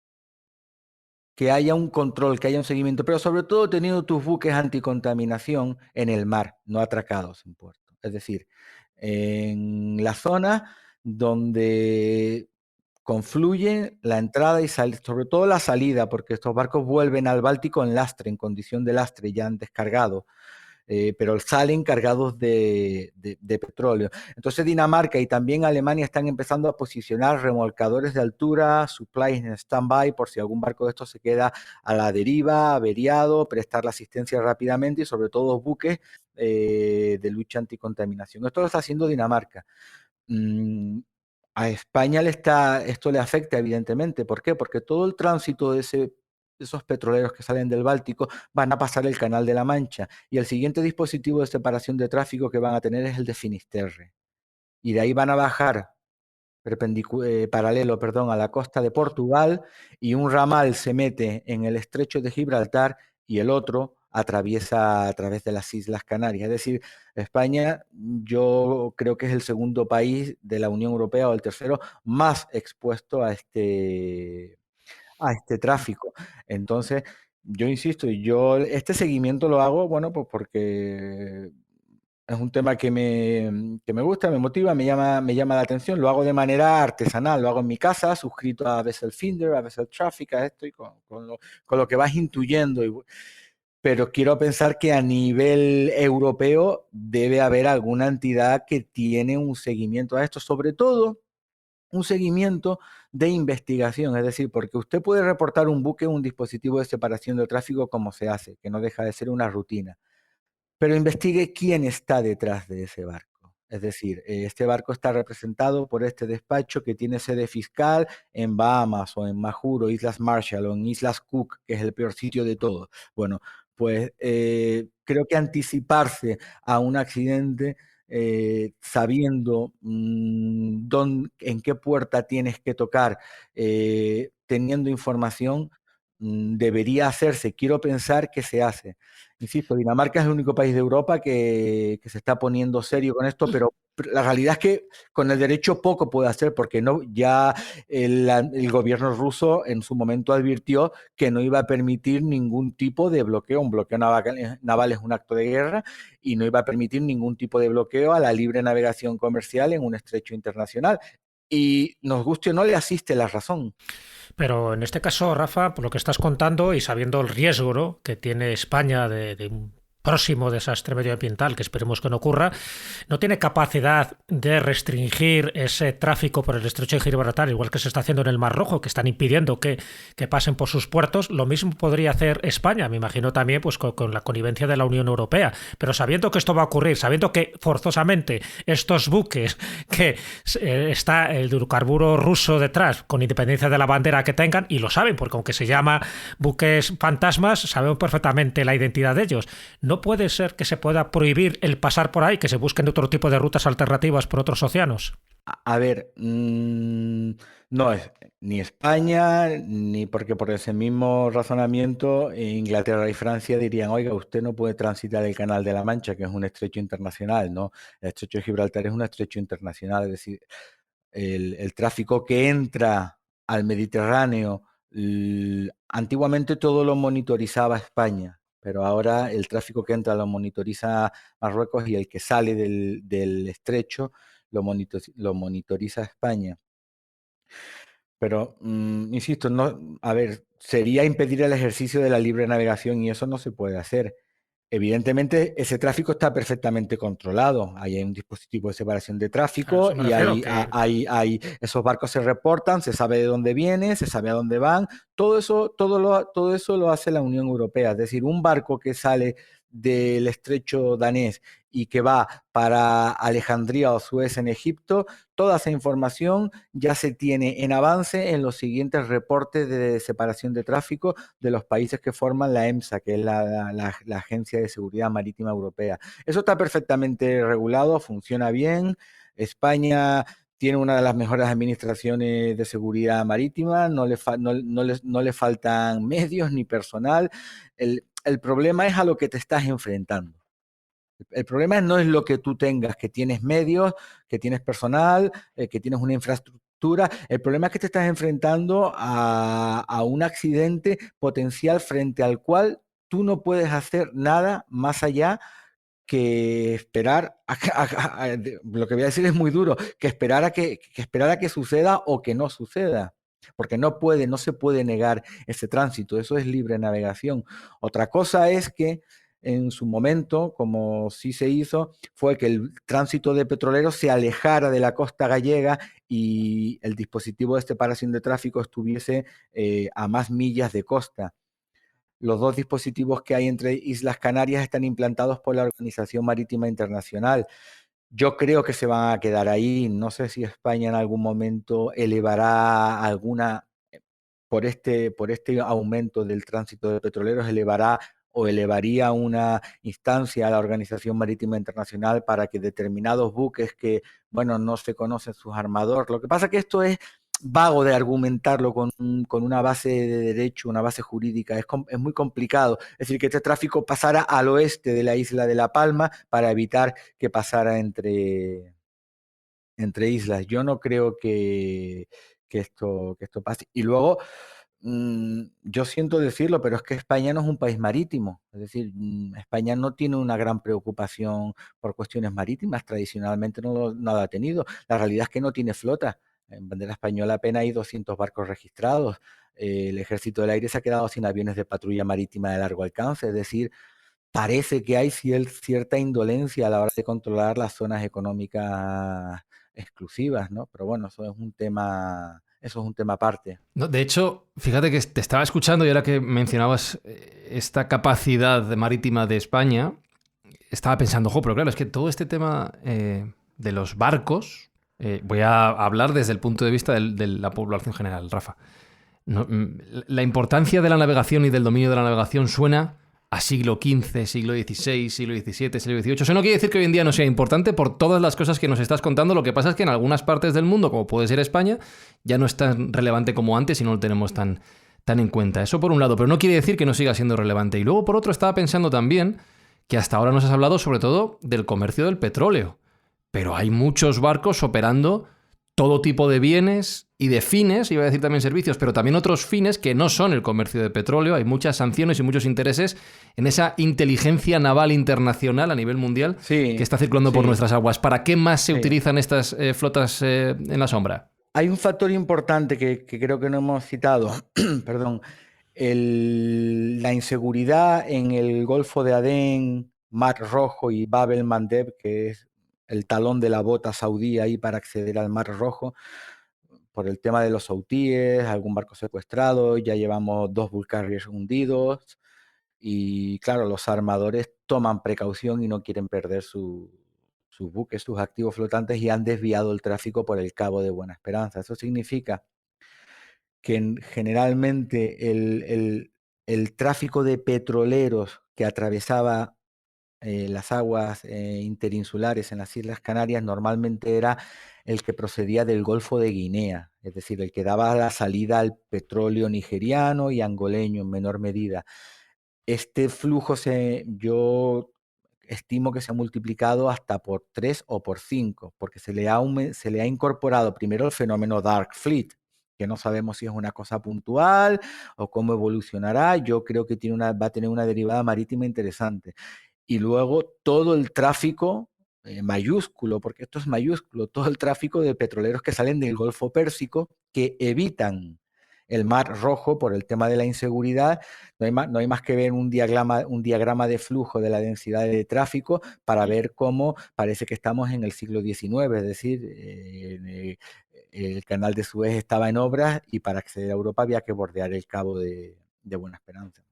que haya un control, que haya un seguimiento, pero sobre todo teniendo tus buques anticontaminación en el mar, no atracados en puerto. Es decir, en la zona donde confluye la entrada y salida, sobre todo la salida, porque estos barcos vuelven al Báltico en lastre, en condición de lastre, ya han descargado. Pero salen cargados de petróleo. Entonces Dinamarca y también Alemania están empezando a posicionar remolcadores de altura, supplies en stand-by por si algún barco de estos se queda a la deriva, averiado, prestar la asistencia rápidamente y sobre todo buques de lucha anticontaminación. Esto lo está haciendo Dinamarca. A España esto le afecta evidentemente. ¿Por qué? Porque todo el tránsito de esos petroleros que salen del Báltico van a pasar el Canal de la Mancha y el siguiente dispositivo de separación de tráfico que van a tener es el de Finisterre. Y de ahí van a bajar paralelo, perdón, a la costa de Portugal, y un ramal se mete en el estrecho de Gibraltar y el otro atraviesa a través de las Islas Canarias. Es decir, España yo creo que es el segundo país de la Unión Europea o el tercero más expuesto a este tráfico. Entonces, yo insisto, yo este seguimiento lo hago, bueno, pues porque es un tema que me gusta, me motiva, me llama la atención. Lo hago de manera artesanal, lo hago en mi casa, suscrito a Vessel Finder, a Vessel Traffic, a esto y con lo que vas intuyendo. Pero quiero pensar que a nivel europeo debe haber alguna entidad que tiene un seguimiento a esto, sobre todo un seguimiento de investigación, es decir, porque usted puede reportar un buque, un dispositivo de separación del tráfico como se hace, que no deja de ser una rutina, pero investigue quién está detrás de ese barco. Es decir, este barco está representado por este despacho que tiene sede fiscal en Bahamas o en Majuro, Islas Marshall o en Islas Cook, que es el peor sitio de todos. Bueno, pues creo que anticiparse a un accidente sabiendo en qué puerta tienes que tocar, teniendo información, debería hacerse. Quiero pensar que se hace. Insisto, Dinamarca es el único país de Europa que se está poniendo serio con esto, pero la realidad es que con el derecho poco puede hacer, porque no, ya el gobierno ruso en su momento advirtió que no iba a permitir ningún tipo de bloqueo. Un bloqueo naval es un acto de guerra y no iba a permitir ningún tipo de bloqueo a la libre navegación comercial en un estrecho internacional. Y nos guste o no, le asiste la razón. Pero en este caso, Rafa, por lo que estás contando y sabiendo el riesgo, ¿no?, que tiene España de un próximo desastre medioambiental, que esperemos que no ocurra, no tiene capacidad de restringir ese tráfico por el estrecho de Gibraltar, igual que se está haciendo en el Mar Rojo, que están impidiendo que pasen por sus puertos. Lo mismo podría hacer España, me imagino también pues con la connivencia de la Unión Europea. Pero sabiendo que esto va a ocurrir, sabiendo que forzosamente estos buques, que está el hidrocarburo ruso detrás, con independencia de la bandera que tengan, y lo saben, porque aunque se llama buques fantasmas, sabemos perfectamente la identidad de ellos. No puede ser que se pueda prohibir el pasar por ahí, que se busquen otro tipo de rutas alternativas por otros océanos. A ver, no es ni España, ni porque por ese mismo razonamiento Inglaterra y Francia dirían, oiga, usted no puede transitar el Canal de la Mancha, que es un estrecho internacional, ¿no? El estrecho de Gibraltar es un estrecho internacional, es decir, el tráfico que entra al Mediterráneo, antiguamente todo lo monitorizaba España, pero ahora el tráfico que entra lo monitoriza Marruecos y el que sale del estrecho lo monitoriza España. Pero, insisto, no, a ver, sería impedir el ejercicio de la libre navegación y eso no se puede hacer. Evidentemente, ese tráfico está perfectamente controlado. Ahí hay un dispositivo de separación de tráfico y esos barcos se reportan, se sabe de dónde vienen, se sabe a dónde van. Todo eso lo hace la Unión Europea. Es decir, un barco que sale del estrecho danés y que va para Alejandría o Suez en Egipto, toda esa información ya se tiene en avance en los siguientes reportes de separación de tráfico de los países que forman la EMSA, que es la Agencia de Seguridad Marítima Europea. Eso está perfectamente regulado, funciona bien. España tiene una de las mejores administraciones de seguridad marítima, no le faltan medios ni personal. El problema es a lo que te estás enfrentando. El problema no es lo que tú tengas, que tienes medios, que tienes personal, que tienes una infraestructura. El problema es que te estás enfrentando a un accidente potencial frente al cual tú no puedes hacer nada más allá que esperar lo que voy a decir es muy duro, que esperar a que suceda o que no suceda. Porque no se puede negar ese tránsito, eso es libre navegación. Otra cosa es que en su momento, como sí se hizo, fue que el tránsito de petroleros se alejara de la costa gallega y el dispositivo de separación de tráfico estuviese a más millas de costa. Los dos dispositivos que hay entre Islas Canarias están implantados por la Organización Marítima Internacional. Yo creo que se van a quedar ahí. No sé si España en algún momento elevará alguna, por este aumento del tránsito de petroleros, elevará o elevaría una instancia a la Organización Marítima Internacional para que determinados buques que, bueno, no se conocen sus armadores. Lo que pasa es que esto es vago de argumentarlo con una base de derecho, una base jurídica. Es muy complicado. Es decir, que este tráfico pasara al oeste de la isla de La Palma para evitar que pasara entre islas. Yo no creo que esto pase. Y luego, yo siento decirlo, pero es que España no es un país marítimo. Es decir, España no tiene una gran preocupación por cuestiones marítimas. Tradicionalmente no la ha tenido. La realidad es que no tiene flota. En bandera española apenas hay 200 barcos registrados. El Ejército del Aire se ha quedado sin aviones de patrulla marítima de largo alcance. Es decir, parece que hay cierta indolencia a la hora de controlar las zonas económicas exclusivas, ¿no? Pero bueno, eso es un tema aparte. No, de hecho, fíjate que te estaba escuchando y ahora que mencionabas esta capacidad marítima de España, estaba pensando, pero claro, es que todo este tema de los barcos, voy a hablar desde el punto de vista de la población general, Rafa. La importancia de la navegación y del dominio de la navegación suena a siglo XV, siglo XVI, siglo XVII, siglo XVIII. Eso no quiere decir que hoy en día no sea importante por todas las cosas que nos estás contando. Lo que pasa es que en algunas partes del mundo, como puede ser España, ya no es tan relevante como antes y no lo tenemos tan en cuenta. Eso por un lado, pero no quiere decir que no siga siendo relevante. Y luego, por otro, estaba pensando también que hasta ahora nos has hablado sobre todo del comercio del petróleo. Pero hay muchos barcos operando todo tipo de bienes y de fines, iba a decir también servicios, pero también otros fines que no son el comercio de petróleo. Hay muchas sanciones y muchos intereses en esa inteligencia naval internacional a nivel mundial que está circulando por nuestras aguas. ¿Para qué más se utilizan estas flotas en la sombra? Hay un factor importante que creo que no hemos citado, perdón, la inseguridad en el Golfo de Adén, Mar Rojo y Bab el-Mandeb, que es el talón de la bota saudí ahí para acceder al Mar Rojo, por el tema de los houthíes, algún barco secuestrado, ya llevamos 2 bulk carriers hundidos y claro, los armadores toman precaución y no quieren perder sus buques, sus activos flotantes y han desviado el tráfico por el Cabo de Buena Esperanza. Eso significa que generalmente el tráfico de petroleros que atravesaba las aguas interinsulares en las Islas Canarias normalmente era el que procedía del Golfo de Guinea, es decir, el que daba la salida al petróleo nigeriano y angoleño en menor medida. Este flujo yo estimo que se ha multiplicado hasta por 3 o por 5, porque se le ha incorporado primero el fenómeno Dark Fleet, que no sabemos si es una cosa puntual o cómo evolucionará. Yo creo que va a tener una derivada marítima interesante. Y luego todo el tráfico mayúsculo, porque esto es mayúsculo, todo el tráfico de petroleros que salen del Golfo Pérsico, que evitan el Mar Rojo por el tema de la inseguridad. No hay más que ver un diagrama de flujo de la densidad de tráfico para ver cómo parece que estamos en el siglo XIX, es decir, el canal de Suez estaba en obras y para acceder a Europa había que bordear el Cabo de Buena Esperanza.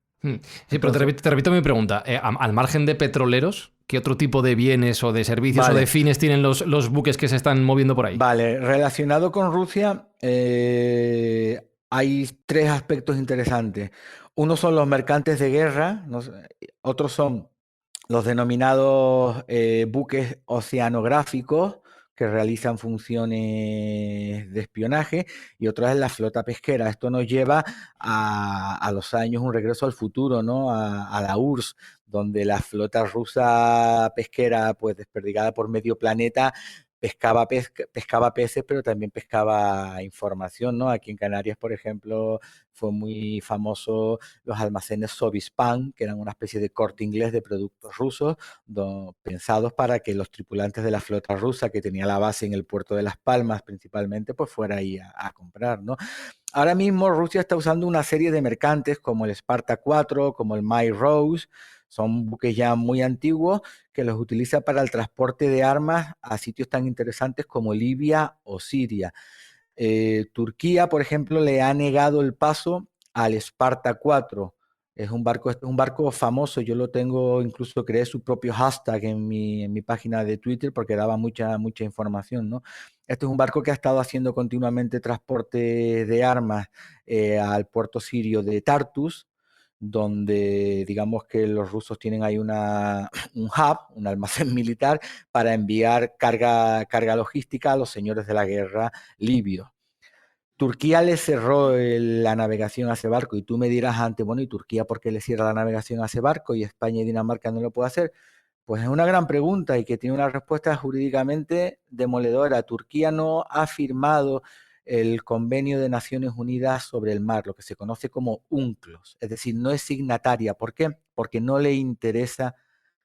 Sí, pero te repito mi pregunta. Al margen de petroleros, ¿qué otro tipo de bienes o de servicios o de fines tienen los buques que se están moviendo por ahí? Vale, relacionado con Rusia, hay 3 aspectos interesantes. Uno son los mercantes de guerra, otros son los denominados buques oceanográficos que realizan funciones de espionaje, y otra es la flota pesquera. Esto nos lleva a los años, un regreso al futuro, ¿no? A la URSS, donde la flota rusa pesquera, pues desperdigada por medio planeta, pescaba peces, pero también pescaba información, ¿no? Aquí en Canarias, por ejemplo, fue muy famoso los almacenes Sovispan, que eran una especie de Corte Inglés de productos rusos, pensados para que los tripulantes de la flota rusa, que tenía la base en el puerto de Las Palmas principalmente, pues fuera ahí a comprar, ¿no? Ahora mismo Rusia está usando una serie de mercantes como el Sparta 4, como el My Rose. Son buques ya muy antiguos que los utiliza para el transporte de armas a sitios tan interesantes como Libia o Siria. Turquía, por ejemplo, le ha negado el paso al Sparta 4. Es un barco famoso. Yo lo tengo, incluso creé su propio hashtag en mi página de Twitter porque daba mucha información, ¿no? Este es un barco que ha estado haciendo continuamente transporte de armas al puerto sirio de Tartus, donde digamos que los rusos tienen ahí un hub, un almacén militar para enviar carga logística a los señores de la guerra libios. Turquía le cerró la navegación a ese barco y tú me dirás antes, bueno, ¿y Turquía por qué le cierra la navegación a ese barco y España y Dinamarca no lo puede hacer? Pues es una gran pregunta y que tiene una respuesta jurídicamente demoledora. Turquía no ha firmado el Convenio de Naciones Unidas sobre el mar, lo que se conoce como UNCLOS, es decir, no es signataria. ¿Por qué? Porque no le interesa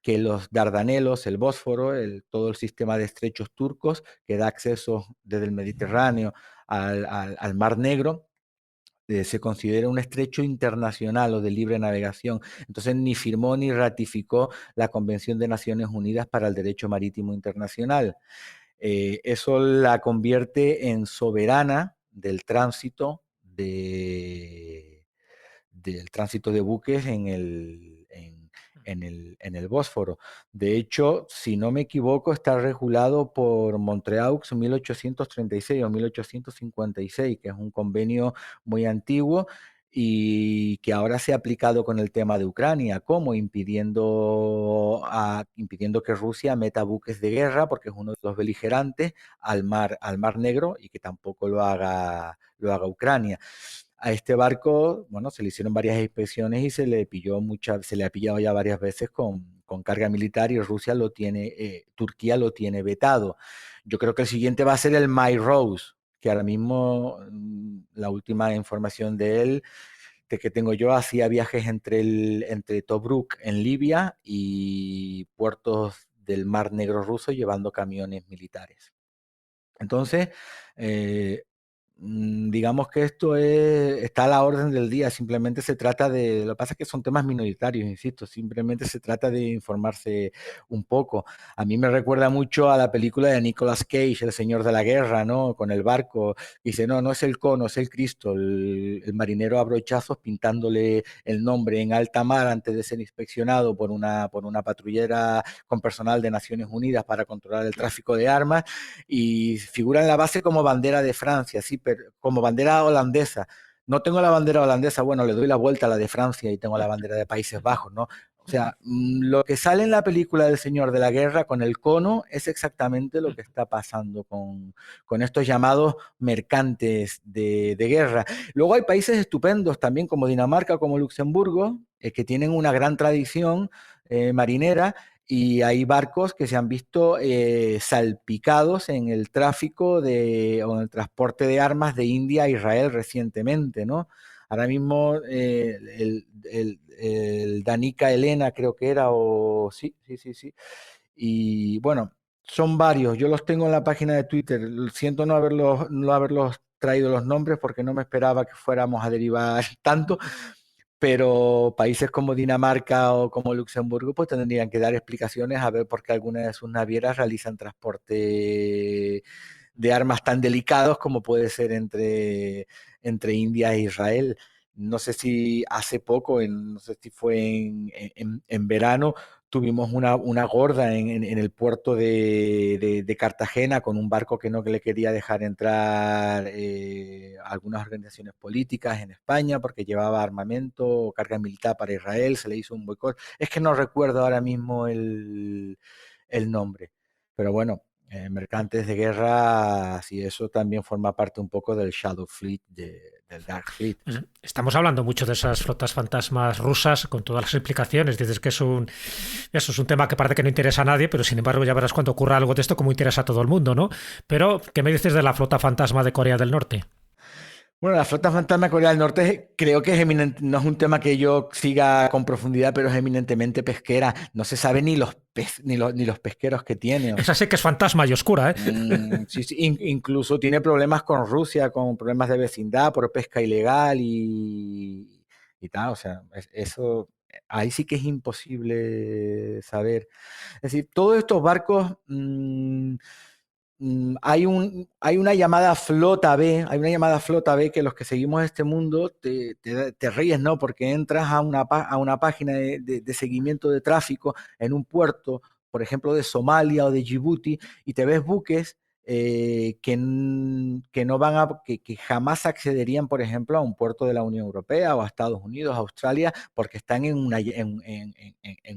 que los Dardanelos, el Bósforo, todo el sistema de estrechos turcos que da acceso desde el Mediterráneo al Mar Negro, se considera un estrecho internacional o de libre navegación. Entonces ni firmó ni ratificó la Convención de Naciones Unidas para el Derecho Marítimo Internacional. Eso la convierte en soberana del tránsito de buques en el Bósforo. De hecho, si no me equivoco, está regulado por Montreaux 1836 o 1856, que es un convenio muy antiguo y que ahora se ha aplicado con el tema de Ucrania, como impidiendo que Rusia meta buques de guerra, porque es uno de los beligerantes, al mar Negro, y que tampoco lo haga Ucrania. A este barco, bueno, se le hicieron varias inspecciones y se le ha pillado ya varias veces con carga militar y Turquía lo tiene vetado. Yo creo que el siguiente va a ser el My Rose, que ahora mismo la última información de él que tengo yo, hacía viajes entre Tobruk en Libia y puertos del Mar Negro ruso llevando camiones militares. Entonces, digamos que esto está a la orden del día, simplemente se trata lo que pasa es que son temas minoritarios, insisto, simplemente se trata de informarse un poco. A mí me recuerda mucho a la película de Nicolas Cage, El Señor de la Guerra, ¿no? Con el barco, dice, no es el cono, es el Cristo, el marinero a brochazos pintándole el nombre en alta mar antes de ser inspeccionado por una patrullera con personal de Naciones Unidas para controlar el tráfico de armas, y figura en la base como bandera de Francia, sí, pero como bandera holandesa. No tengo la bandera holandesa, bueno, le doy la vuelta a la de Francia y tengo la bandera de Países Bajos, ¿no? O sea, lo que sale en la película del Señor de la Guerra con el cono es exactamente lo que está pasando con estos llamados mercantes de guerra. Luego hay países estupendos también como Dinamarca, como Luxemburgo, que tienen una gran tradición marinera, y hay barcos que se han visto salpicados en el tráfico o en el transporte de armas de India a Israel recientemente, ¿no? Ahora mismo el Danica Elena creo que era, o sí. Y bueno, son varios. Yo los tengo en la página de Twitter. Siento no haberlos traído los nombres porque no me esperaba que fuéramos a derivar tanto, pero países como Dinamarca o como Luxemburgo pues tendrían que dar explicaciones a ver por qué algunas de sus navieras realizan transporte de armas tan delicados como puede ser entre India e Israel. No sé si hace poco, no sé si fue en verano, tuvimos una gorda en el puerto de Cartagena con un barco que no le quería dejar entrar algunas organizaciones políticas en España porque llevaba armamento o carga militar para Israel, se le hizo un boicot. Es que no recuerdo ahora mismo el nombre, pero bueno, mercantes de guerra, sí, eso también forma parte un poco del Shadow Fleet, del Dark Fleet. Estamos hablando mucho de esas flotas fantasmas rusas con todas las implicaciones. Dices que eso es un tema que parece que no interesa a nadie, pero sin embargo ya verás cuando ocurra algo de esto como interesa a todo el mundo, ¿no? Pero, ¿qué me dices de la flota fantasma de Corea del Norte? Bueno, la flota fantasma de Corea del Norte creo que no es un tema que yo siga con profundidad, pero es eminentemente pesquera. No se sabe ni los pesqueros que tiene. Esa sí que es fantasma y oscura, ¿eh? Sí, incluso tiene problemas con Rusia, con problemas de vecindad por pesca ilegal y tal. O sea, eso ahí sí que es imposible saber. Es decir, todos estos barcos... hay una llamada flota B, que los que seguimos este mundo te ríes, ¿no? Porque entras a una página de seguimiento de tráfico en un puerto, por ejemplo, de Somalia o de Djibouti, y te ves buques que no van que jamás accederían, por ejemplo, a un puerto de la Unión Europea o a Estados Unidos, a Australia, porque están en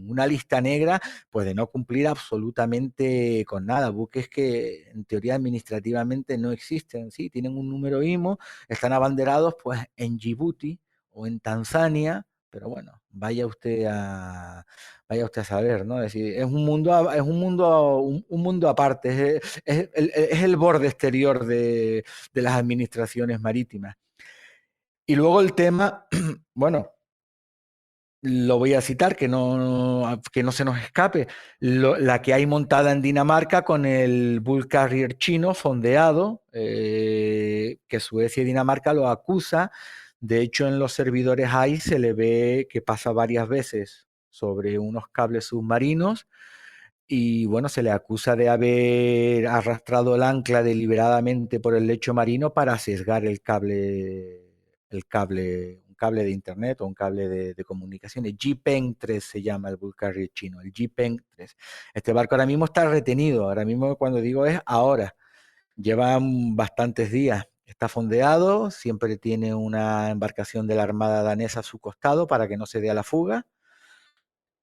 una lista negra, pues de no cumplir absolutamente con nada. Buques que en teoría administrativamente no existen, sí, tienen un número IMO, están abanderados pues en Djibouti o en Tanzania, pero bueno, vaya usted a saber, ¿no? Es decir, es un mundo aparte, es el borde exterior de las administraciones marítimas. Y luego el tema, bueno, lo voy a citar, que no se nos escape, la que hay montada en Dinamarca con el Bull Carrier chino fondeado, que Suecia y Dinamarca lo acusa. De hecho, en los servidores ahí se le ve que pasa varias veces sobre unos cables submarinos y bueno, se le acusa de haber arrastrado el ancla deliberadamente por el lecho marino para sesgar un cable de internet o un cable de comunicaciones. Jipeng 3 se llama el Bull Carrier chino, el Jipeng 3. Este barco ahora mismo está retenido, ahora mismo cuando digo es ahora, llevan bastantes días. Está fondeado, siempre tiene una embarcación de la Armada danesa a su costado para que no se dé a la fuga.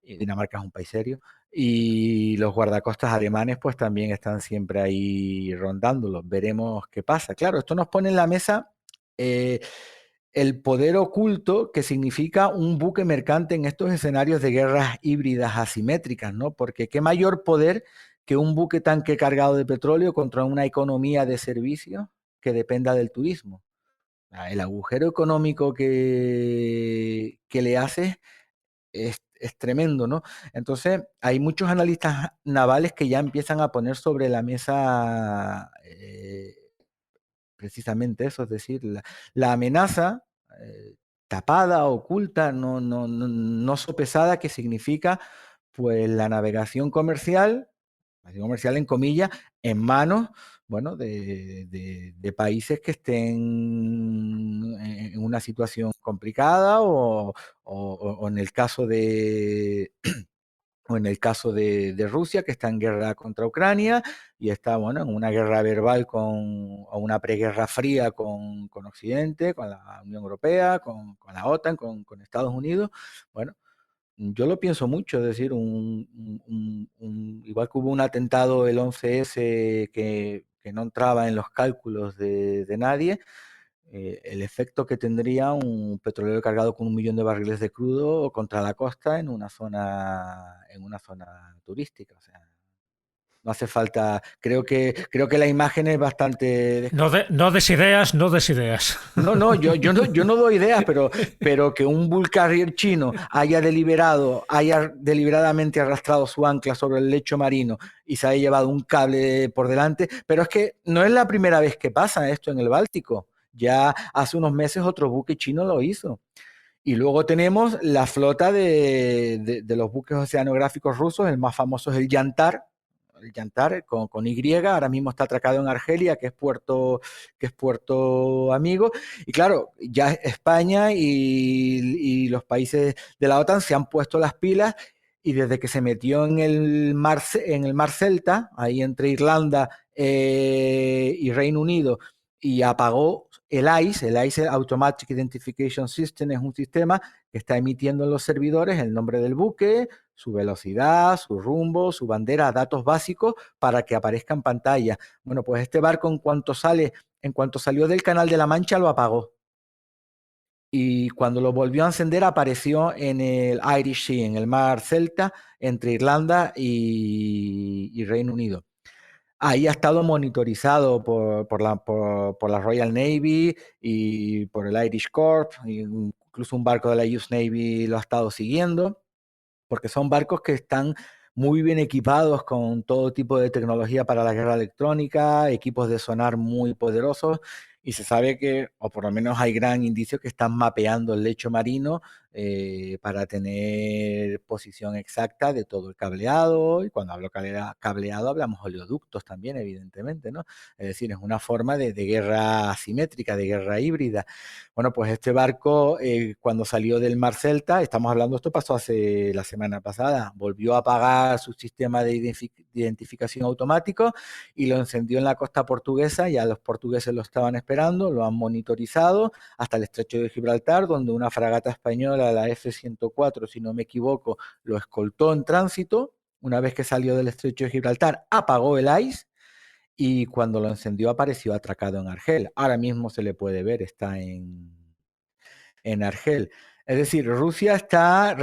Y Dinamarca es un país serio. Y los guardacostas alemanes pues también están siempre ahí rondándolo. Veremos qué pasa. Claro, esto nos pone en la mesa el poder oculto que significa un buque mercante en estos escenarios de guerras híbridas asimétricas, ¿no? Porque qué mayor poder que un buque tanque cargado de petróleo contra una economía de servicios que dependa del turismo. El agujero económico que le hace es tremendo, ¿no? Entonces, hay muchos analistas navales que ya empiezan a poner sobre la mesa precisamente eso, es decir, la amenaza tapada, oculta, no sopesada, que significa pues la navegación comercial en comillas, en manos, bueno, de países que estén en una situación complicada o en el caso de Rusia, que está en guerra contra Ucrania y está, bueno, en una guerra verbal o una preguerra fría con Occidente, con la Unión Europea, con la OTAN, con Estados Unidos. Bueno, yo lo pienso mucho, es decir, igual que hubo un atentado el 11S que no entraba en los cálculos de nadie, el efecto que tendría un petrolero cargado con 1 millón de barriles de crudo contra la costa en una zona turística. O sea, no hace falta, creo que la imagen es bastante. No des ideas, no des ideas. No, yo no doy ideas, pero que un Bull Carrier chino haya deliberadamente arrastrado su ancla sobre el lecho marino y se haya llevado un cable por delante, pero es que no es la primera vez que pasa esto en el Báltico. Ya hace unos meses otro buque chino lo hizo. Y luego tenemos la flota de los buques oceanográficos rusos, el más famoso es el Yantar con Y, ahora mismo está atracado en Argelia, que es puerto amigo. Y claro, ya España y los países de la OTAN se han puesto las pilas y desde que se metió en el mar Celta, ahí entre Irlanda y Reino Unido, y apagó el ICE, el Automatic Identification System, es un sistema que está emitiendo en los servidores el nombre del buque, su velocidad, su rumbo, su bandera, datos básicos para que aparezca en pantalla. Bueno, pues este barco en cuanto salió del Canal de la Mancha lo apagó. Y cuando lo volvió a encender apareció en el Irish Sea, en el mar Celta, entre Irlanda y Reino Unido. Ahí ha estado monitorizado por la Royal Navy y por el Irish Corps, incluso un barco de la US Navy lo ha estado siguiendo, porque son barcos que están muy bien equipados con todo tipo de tecnología para la guerra electrónica, equipos de sonar muy poderosos, y se sabe que, o por lo menos hay gran indicio que están mapeando el lecho marino para tener posición exacta de todo el cableado. Y cuando hablo cableado, hablamos oleoductos también, evidentemente, ¿no? Es decir, es una forma de guerra asimétrica, de guerra híbrida. Bueno, pues este barco, cuando salió del Mar Celta, estamos hablando, esto pasó hace la semana pasada, volvió a apagar su sistema de identificación automático y lo encendió en la costa portuguesa. Ya los portugueses lo estaban esperando, lo han monitorizado hasta el estrecho de Gibraltar, donde una fragata española, la F-104, si no me equivoco, lo escoltó en tránsito. Una vez que salió del estrecho de Gibraltar, apagó el ICE y cuando lo encendió apareció atracado en Argel. Ahora mismo se le puede ver, está en Argel. Es decir, Rusia está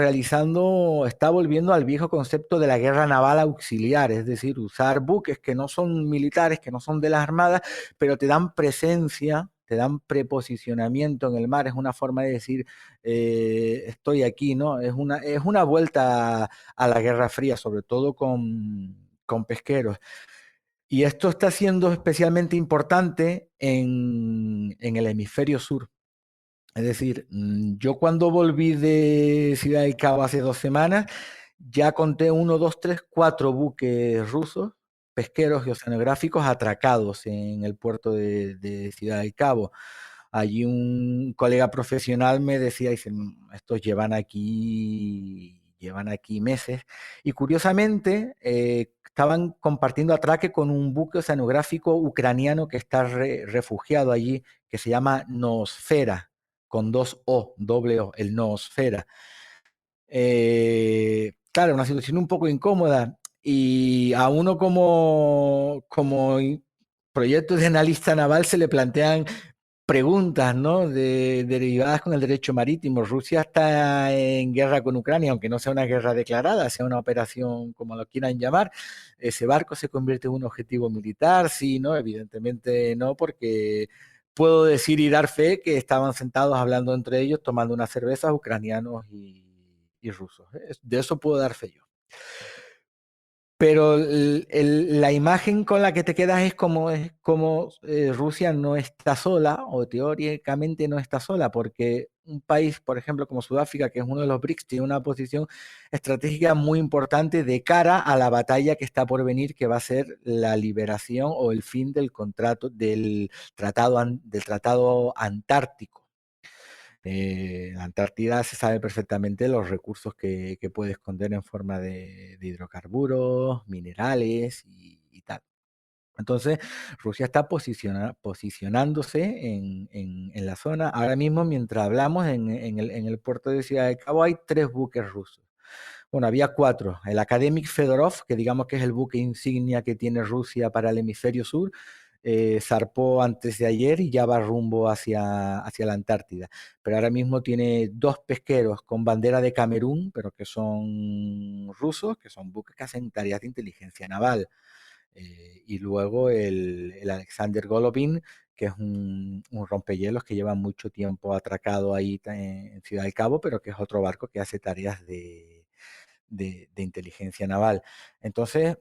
volviendo al viejo concepto de la guerra naval auxiliar, es decir, usar buques que no son militares, que no son de las armadas, pero te dan presencia, te dan preposicionamiento en el mar. Es una forma de decir, estoy aquí, ¿no? Es una vuelta a la Guerra Fría, sobre todo con pesqueros. Y esto está siendo especialmente importante en el hemisferio sur. Es decir, yo cuando volví de Ciudad del Cabo hace 2 semanas, ya conté 1, 2, 3, 4 buques rusos, pesqueros y oceanográficos atracados en el puerto de Ciudad del Cabo. Allí un colega profesional me decía, dice, estos llevan aquí meses. Y curiosamente, estaban compartiendo atraque con un buque oceanográfico ucraniano que está refugiado allí, que se llama Noosfera, con 2 O, doble O, el Noosfera. Claro, una situación un poco incómoda. Y a uno como proyecto de analista naval se le plantean preguntas, ¿no? Derivadas con el derecho marítimo. Rusia está en guerra con Ucrania, aunque no sea una guerra declarada, sea una operación como lo quieran llamar. ¿Ese barco se convierte en un objetivo militar? Sí, ¿no? Evidentemente no, porque puedo decir y dar fe que estaban sentados hablando entre ellos, tomando unas cervezas, ucranianos y rusos. De eso puedo dar fe yo. Pero la imagen con la que te quedas es como Rusia no está sola, o teóricamente no está sola, porque un país, por ejemplo, como Sudáfrica, que es uno de los BRICS, tiene una posición estratégica muy importante de cara a la batalla que está por venir, que va a ser la liberación o el fin del contrato del tratado antártico. La Antártida se sabe perfectamente los recursos que puede esconder en forma de hidrocarburos, minerales y tal. Entonces, Rusia está posicionándose en la zona. Ahora mismo, mientras hablamos, en el puerto de Ciudad del Cabo hay 3 buques rusos. Bueno, había 4. El Akademik Fedorov, que digamos que es el buque insignia que tiene Rusia para el hemisferio sur, zarpó antes de ayer y ya va rumbo hacia la Antártida. Pero ahora mismo tiene 2 pesqueros con bandera de Camerún, pero que son rusos, que son buques que hacen tareas de inteligencia naval. Y luego el Alexander Golovin, que es un rompehielos que lleva mucho tiempo atracado ahí en Ciudad del Cabo, pero que es otro barco que hace tareas de inteligencia naval. Entonces,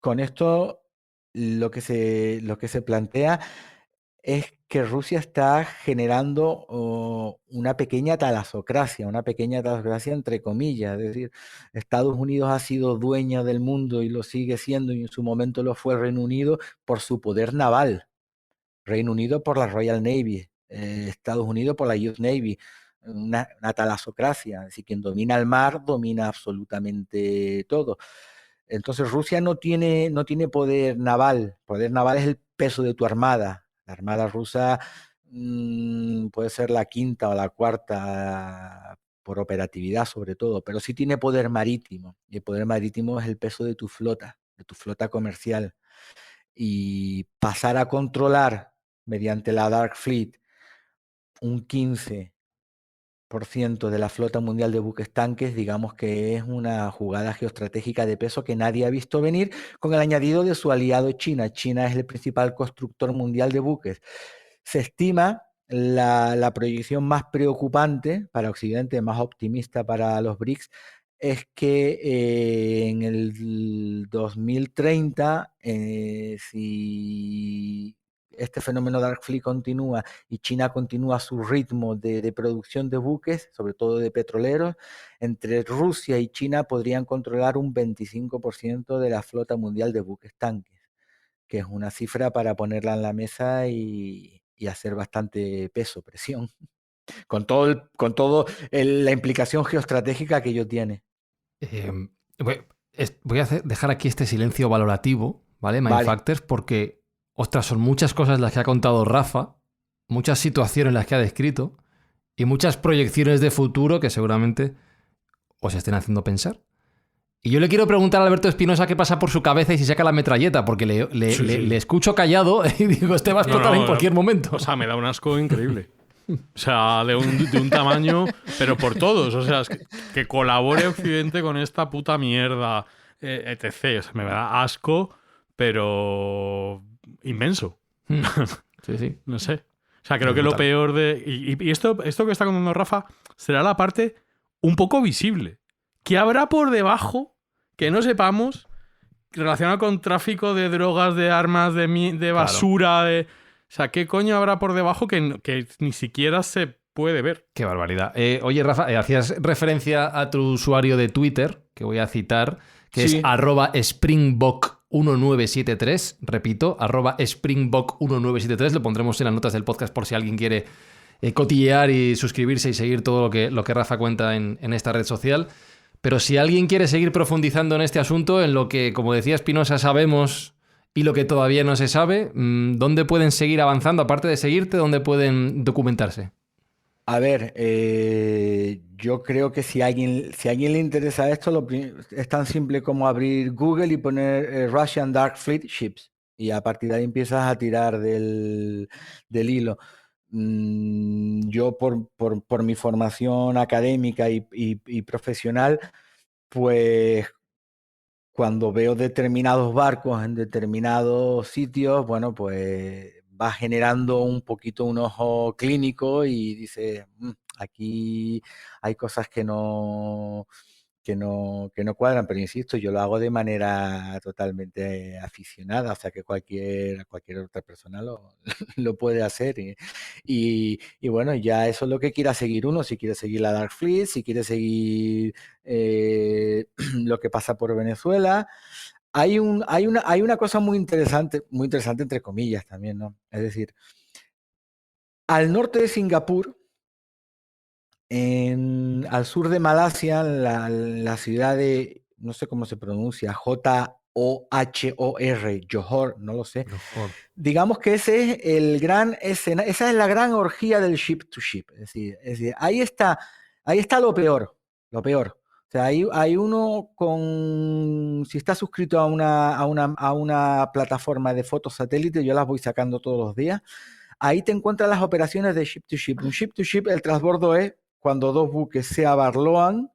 con esto lo que se plantea es que Rusia está generando una pequeña talasocracia entre comillas. Es decir, Estados Unidos ha sido dueña del mundo y lo sigue siendo, y en su momento lo fue Reino Unido por su poder naval. Reino Unido por la Royal Navy, Estados Unidos por la US Navy, una talasocracia. Es decir, quien domina el mar domina absolutamente todo. Entonces Rusia no tiene poder naval. Poder naval es el peso de tu armada. La armada rusa puede ser la quinta o la cuarta por operatividad sobre todo, pero sí tiene poder marítimo. Y el poder marítimo es el peso de tu flota comercial. Y pasar a controlar mediante la Dark Fleet un 15% de la flota mundial de buques tanques, digamos que es una jugada geoestratégica de peso que nadie ha visto venir, con el añadido de su aliado China. China es el principal constructor mundial de buques. Se estima la proyección más preocupante para Occidente, más optimista para los BRICS, es que en el 2030, si este fenómeno Dark Fleet continúa y China continúa su ritmo de producción de buques, sobre todo de petroleros, entre Rusia y China podrían controlar un 25% de la flota mundial de buques tanques, que es una cifra para ponerla en la mesa y hacer bastante peso, presión, con todo la implicación geoestratégica que ello tiene. Voy a dejar aquí este silencio valorativo, ¿vale? Mindfactors, porque, ostras, son muchas cosas las que ha contado Rafa, muchas situaciones las que ha descrito y muchas proyecciones de futuro que seguramente os estén haciendo pensar. Y yo le quiero preguntar a Alberto Espinosa qué pasa por su cabeza y si saca la metralleta, porque le escucho callado y digo, este va a explotar en cualquier momento. O sea, me da un asco increíble. O sea, de un tamaño, pero por todos. O sea, es que colabore Occidente con esta puta mierda, etc. O sea, me da asco, pero inmenso. Sí. No sé. O sea, creo que lo peor de... Y esto que está contando Rafa será la parte un poco visible. ¿Qué habrá por debajo que no sepamos relacionado con tráfico de drogas, de armas, de basura, de... O sea, ¿qué coño habrá por debajo que ni siquiera se puede ver? Qué barbaridad. Oye, Rafa, hacías referencia a tu usuario de Twitter, que voy a citar, que es @Springbok1973. Repito, @Springbok1973. Lo pondremos en las notas del podcast por si alguien quiere cotillear y suscribirse y seguir todo lo que Rafa cuenta en esta red social. Pero si alguien quiere seguir profundizando en este asunto, en lo que, como decía Espinosa, sabemos y lo que todavía no se sabe, ¿dónde pueden seguir avanzando? Aparte de seguirte, ¿dónde pueden documentarse? A ver, yo creo que si a alguien le interesa esto, es tan simple como abrir Google y poner Russian Dark Fleet Ships. Y a partir de ahí empiezas a tirar del hilo. Yo por mi formación académica y profesional, pues cuando veo determinados barcos en determinados sitios, bueno, pues va generando un poquito un ojo clínico y dice, aquí hay cosas que no cuadran, pero insisto, yo lo hago de manera totalmente aficionada, o sea que cualquier otra persona lo puede hacer. Y bueno, ya eso es lo que quiera seguir uno, si quiere seguir la Dark Fleet, si quiere seguir lo que pasa por Venezuela. Hay una cosa muy interesante entre comillas también, ¿no? Es decir, al norte de Singapur, al sur de Malasia, la ciudad de, no sé cómo se pronuncia, Johor, Johor, no lo sé. Mejor. Digamos que ese es el gran escena, esa es la gran orgía del ship to ship. Es decir, ahí está lo peor. O sea, hay uno si está suscrito a una plataforma de fotos satélite, yo las voy sacando todos los días. Ahí te encuentras las operaciones de ship to ship. Un ship to ship, el transbordo es cuando dos buques se abarloan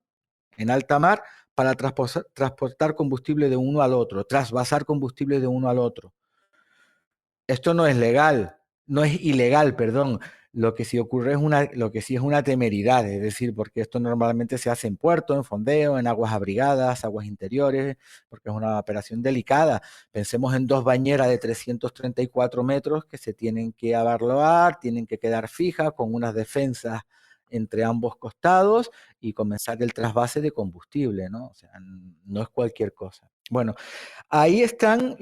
en alta mar para transportar combustible de uno al otro, trasvasar combustible de uno al otro. Esto no es legal, no es ilegal, perdón. Lo que sí ocurre lo que sí es una temeridad, es decir, porque esto normalmente se hace en puerto, en fondeo, en aguas abrigadas, aguas interiores, porque es una operación delicada. Pensemos en dos bañeras de 334 metros que se tienen que abarloar, tienen que quedar fijas con unas defensas entre ambos costados y comenzar el trasvase de combustible, ¿no? O sea, no es cualquier cosa. Bueno, ahí están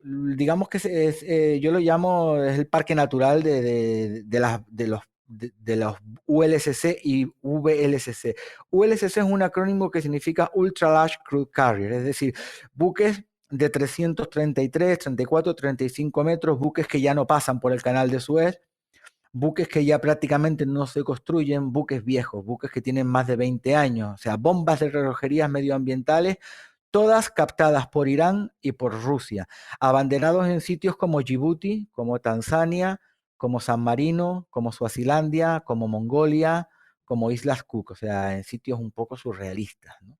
digamos que yo lo llamo, es el parque natural de los ULCC y VLCC. ULCC es un acrónimo que significa Ultra Large Crude Carrier, es decir, buques de 333, 34, 35 metros, buques que ya no pasan por el canal de Suez, buques que ya prácticamente no se construyen, buques viejos, buques que tienen más de 20 años, o sea, bombas de relojerías medioambientales, todas captadas por Irán y por Rusia, abanderados en sitios como Djibouti, como Tanzania, como San Marino, como Suazilandia, como Mongolia, como Islas Cook, o sea, en sitios un poco surrealistas, ¿no?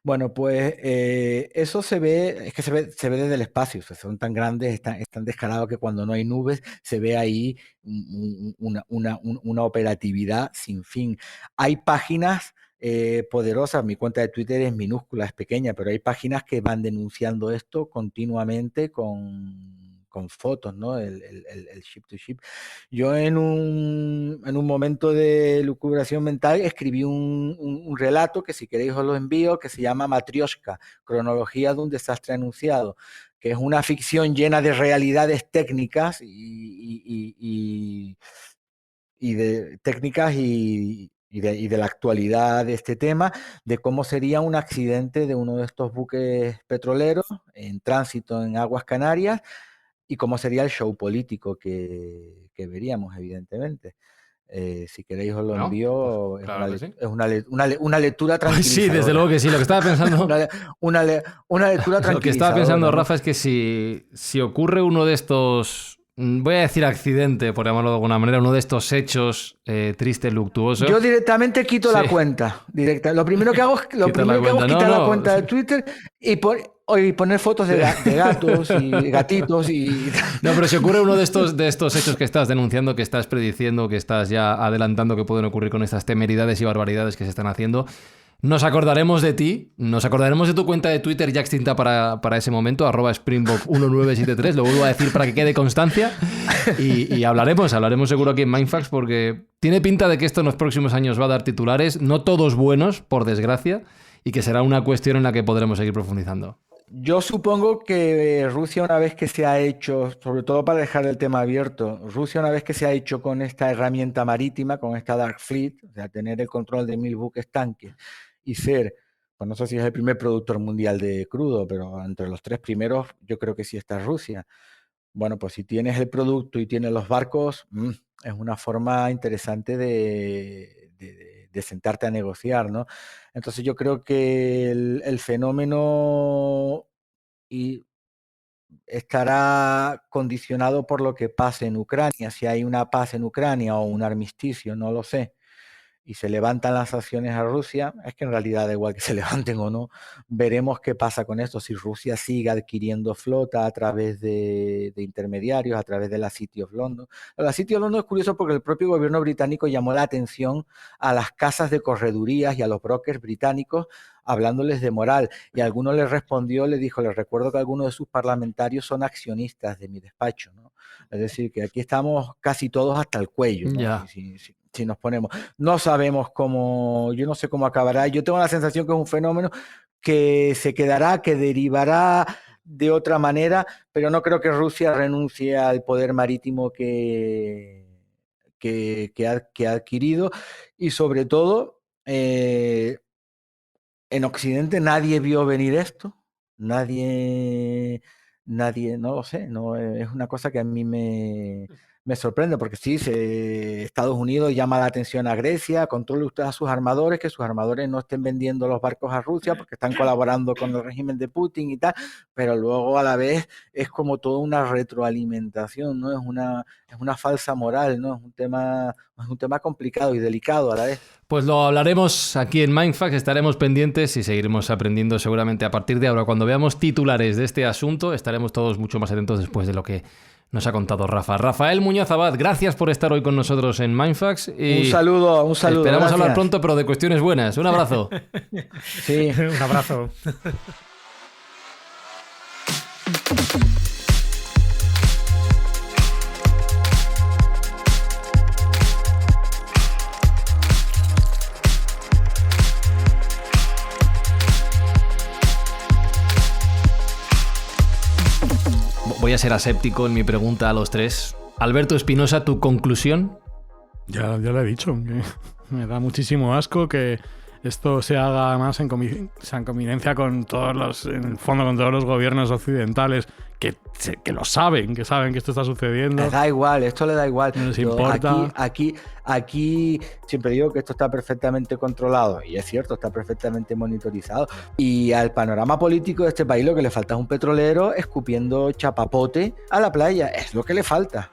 Bueno, pues eso se ve desde el espacio, o sea, son tan grandes, es tan descarado que cuando no hay nubes se ve ahí una operatividad sin fin. Hay páginas poderosas, mi cuenta de Twitter es minúscula, es pequeña, pero hay páginas que van denunciando esto continuamente con con fotos, ¿no? El ship to ship. Yo en un momento de lucubración mental escribí un relato que si queréis os lo envío, que se llama Matrioshka, cronología de un desastre anunciado, que es una ficción llena de realidades técnicas y de la actualidad de este tema, de cómo sería un accidente de uno de estos buques petroleros en tránsito en aguas Canarias y cómo sería el show político que veríamos, evidentemente. Si queréis os lo envío. Claro que sí. Es una lectura tranquilizadora. Sí, desde luego que sí. Lo que estaba pensando... una lectura tranquilizadora. Lo que estaba pensando, Rafa, es que si ocurre uno de estos... Voy a decir accidente, por llamarlo de alguna manera, uno de estos hechos tristes, luctuosos. Yo directamente quito la cuenta. Lo primero que hago es quitar la cuenta de Twitter y poner fotos de gatos y gatitos y... No, pero si ocurre uno de estos hechos que estás denunciando, que estás prediciendo, que estás ya adelantando que pueden ocurrir con estas temeridades y barbaridades que se están haciendo, nos acordaremos de ti, nos acordaremos de tu cuenta de Twitter ya extinta para ese momento, @Springbok1973, lo vuelvo a decir para que quede constancia, y hablaremos seguro aquí en Mindfax, porque tiene pinta de que esto en los próximos años va a dar titulares, no todos buenos, por desgracia, y que será una cuestión en la que podremos seguir profundizando. Yo supongo que Rusia, una vez que se ha hecho, sobre todo para dejar el tema abierto, Rusia una vez que se ha hecho con esta herramienta marítima, con esta Dark Fleet, o sea, tener el control de 1000 buques tanques y ser, pues no sé si es el primer productor mundial de crudo, pero entre los 3 primeros yo creo que sí está Rusia. Bueno, pues si tienes el producto y tienes los barcos, es una forma interesante de sentarte a negociar, ¿no? Entonces yo creo que el fenómeno estará condicionado por lo que pase en Ucrania. Si hay una paz en Ucrania o un armisticio, no lo sé, y se levantan las sanciones a Rusia, es que en realidad da igual que se levanten o no, veremos qué pasa con esto, si Rusia sigue adquiriendo flota a través de intermediarios, a través de la City of London. La City of London es curioso porque el propio gobierno británico llamó la atención a las casas de corredurías y a los brokers británicos hablándoles de moral, y alguno les respondió, les dijo, les recuerdo que algunos de sus parlamentarios son accionistas de mi despacho, ¿no? Es decir, que aquí estamos casi todos hasta el cuello, ¿no? Ya. Si nos ponemos, no sabemos cómo, yo no sé cómo acabará. Yo tengo la sensación que es un fenómeno que se quedará, que derivará de otra manera, pero no creo que Rusia renuncie al poder marítimo que ha adquirido, y sobre todo en Occidente nadie vio venir esto, nadie, no lo sé, no, es una cosa que a mí me sorprende, porque sí, Estados Unidos llama la atención a Grecia, controle usted a sus armadores, que sus armadores no estén vendiendo los barcos a Rusia porque están colaborando con el régimen de Putin y tal, pero luego a la vez es como toda una retroalimentación, ¿no? Es una falsa moral, ¿no? Es un tema complicado y delicado a la vez. Pues lo hablaremos aquí en Mindfax, estaremos pendientes y seguiremos aprendiendo seguramente a partir de ahora. Cuando veamos titulares de este asunto, estaremos todos mucho más atentos después de lo que nos ha contado Rafa. Rafael Muñoz Abad, gracias por estar hoy con nosotros en Mindfax. Y un saludo. Esperamos gracias. Hablar pronto, pero de cuestiones buenas. Un abrazo. Sí, un abrazo. Voy a ser aséptico en mi pregunta a los tres. Alberto Espinosa, ¿tu conclusión? Ya lo he dicho. Me da muchísimo asco que esto se haga más en convivencia con todos en el fondo, con todos los gobiernos occidentales que lo saben, que esto está sucediendo. Les da igual, esto le da igual. No les importa. Aquí siempre digo que esto está perfectamente controlado, y es cierto, está perfectamente monitorizado. Y al panorama político de este país lo que le falta es un petrolero escupiendo chapapote a la playa. Es lo que le falta.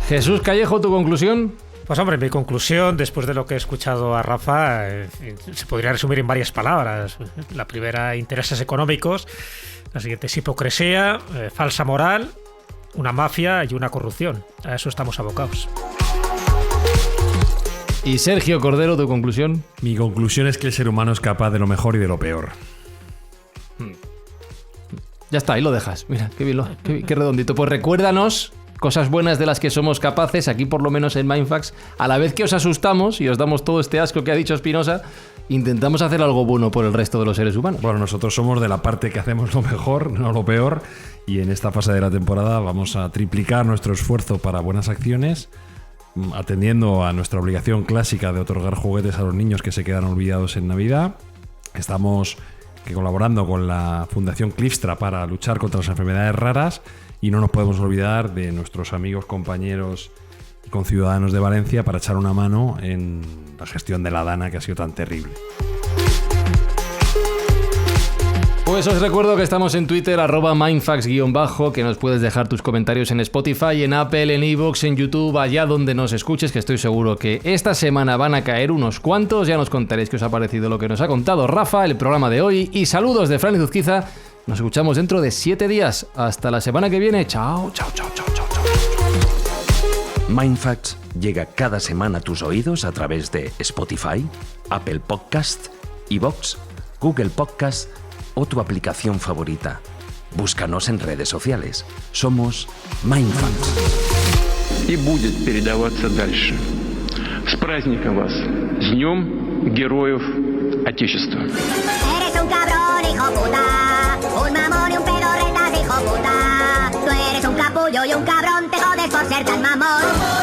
Jesús Callejo, ¿tu conclusión? Pues hombre, mi conclusión, después de lo que he escuchado a Rafa, se podría resumir en varias palabras. La primera, intereses económicos. La siguiente es hipocresía, falsa moral, una mafia y una corrupción. A eso estamos abocados. Y Sergio Cordero, ¿tu conclusión? Mi conclusión es que el ser humano es capaz de lo mejor y de lo peor. Ya está, ahí lo dejas. Mira, qué bien, qué redondito. Pues recuérdanos cosas buenas de las que somos capaces, aquí por lo menos en Mindfax. A la vez que os asustamos y os damos todo este asco que ha dicho Espinosa, intentamos hacer algo bueno por el resto de los seres humanos. Bueno, nosotros somos de la parte que hacemos lo mejor, no lo peor, y en esta fase de la temporada vamos a triplicar nuestro esfuerzo para buenas acciones, atendiendo a nuestra obligación clásica de otorgar juguetes a los niños que se quedan olvidados en Navidad. Estamos colaborando con la Fundación Clifstra para luchar contra las enfermedades raras y no nos podemos olvidar de nuestros amigos, compañeros y conciudadanos de Valencia para echar una mano en la gestión de la Dana, que ha sido tan terrible. Pues os recuerdo que estamos en Twitter, @mindfax_, que nos puedes dejar tus comentarios en Spotify, en Apple, en iVoox, en YouTube, allá donde nos escuches, que estoy seguro que esta semana van a caer unos cuantos. Ya nos contaréis qué os ha parecido lo que nos ha contado Rafa, el programa de hoy. Y saludos de Fran Izuzquiza. Nos escuchamos dentro de 7 días. Hasta la semana que viene. Chao, chao, chao, chao, chao, chao. Mindfacts llega cada semana a tus oídos a través de Spotify, Apple Podcast, iVoox, Google Podcast o tu aplicación favorita. Búscanos en redes sociales. Somos Mindfacts. И будет передаваться дальше. С праздником вас! С Днем Героев Отечества! Eres un cabrón, hijo puta. Un mamón y un pedorretas, hijo puta. Tú eres un capullo y un cabrón, te jodes por ser tan mamón.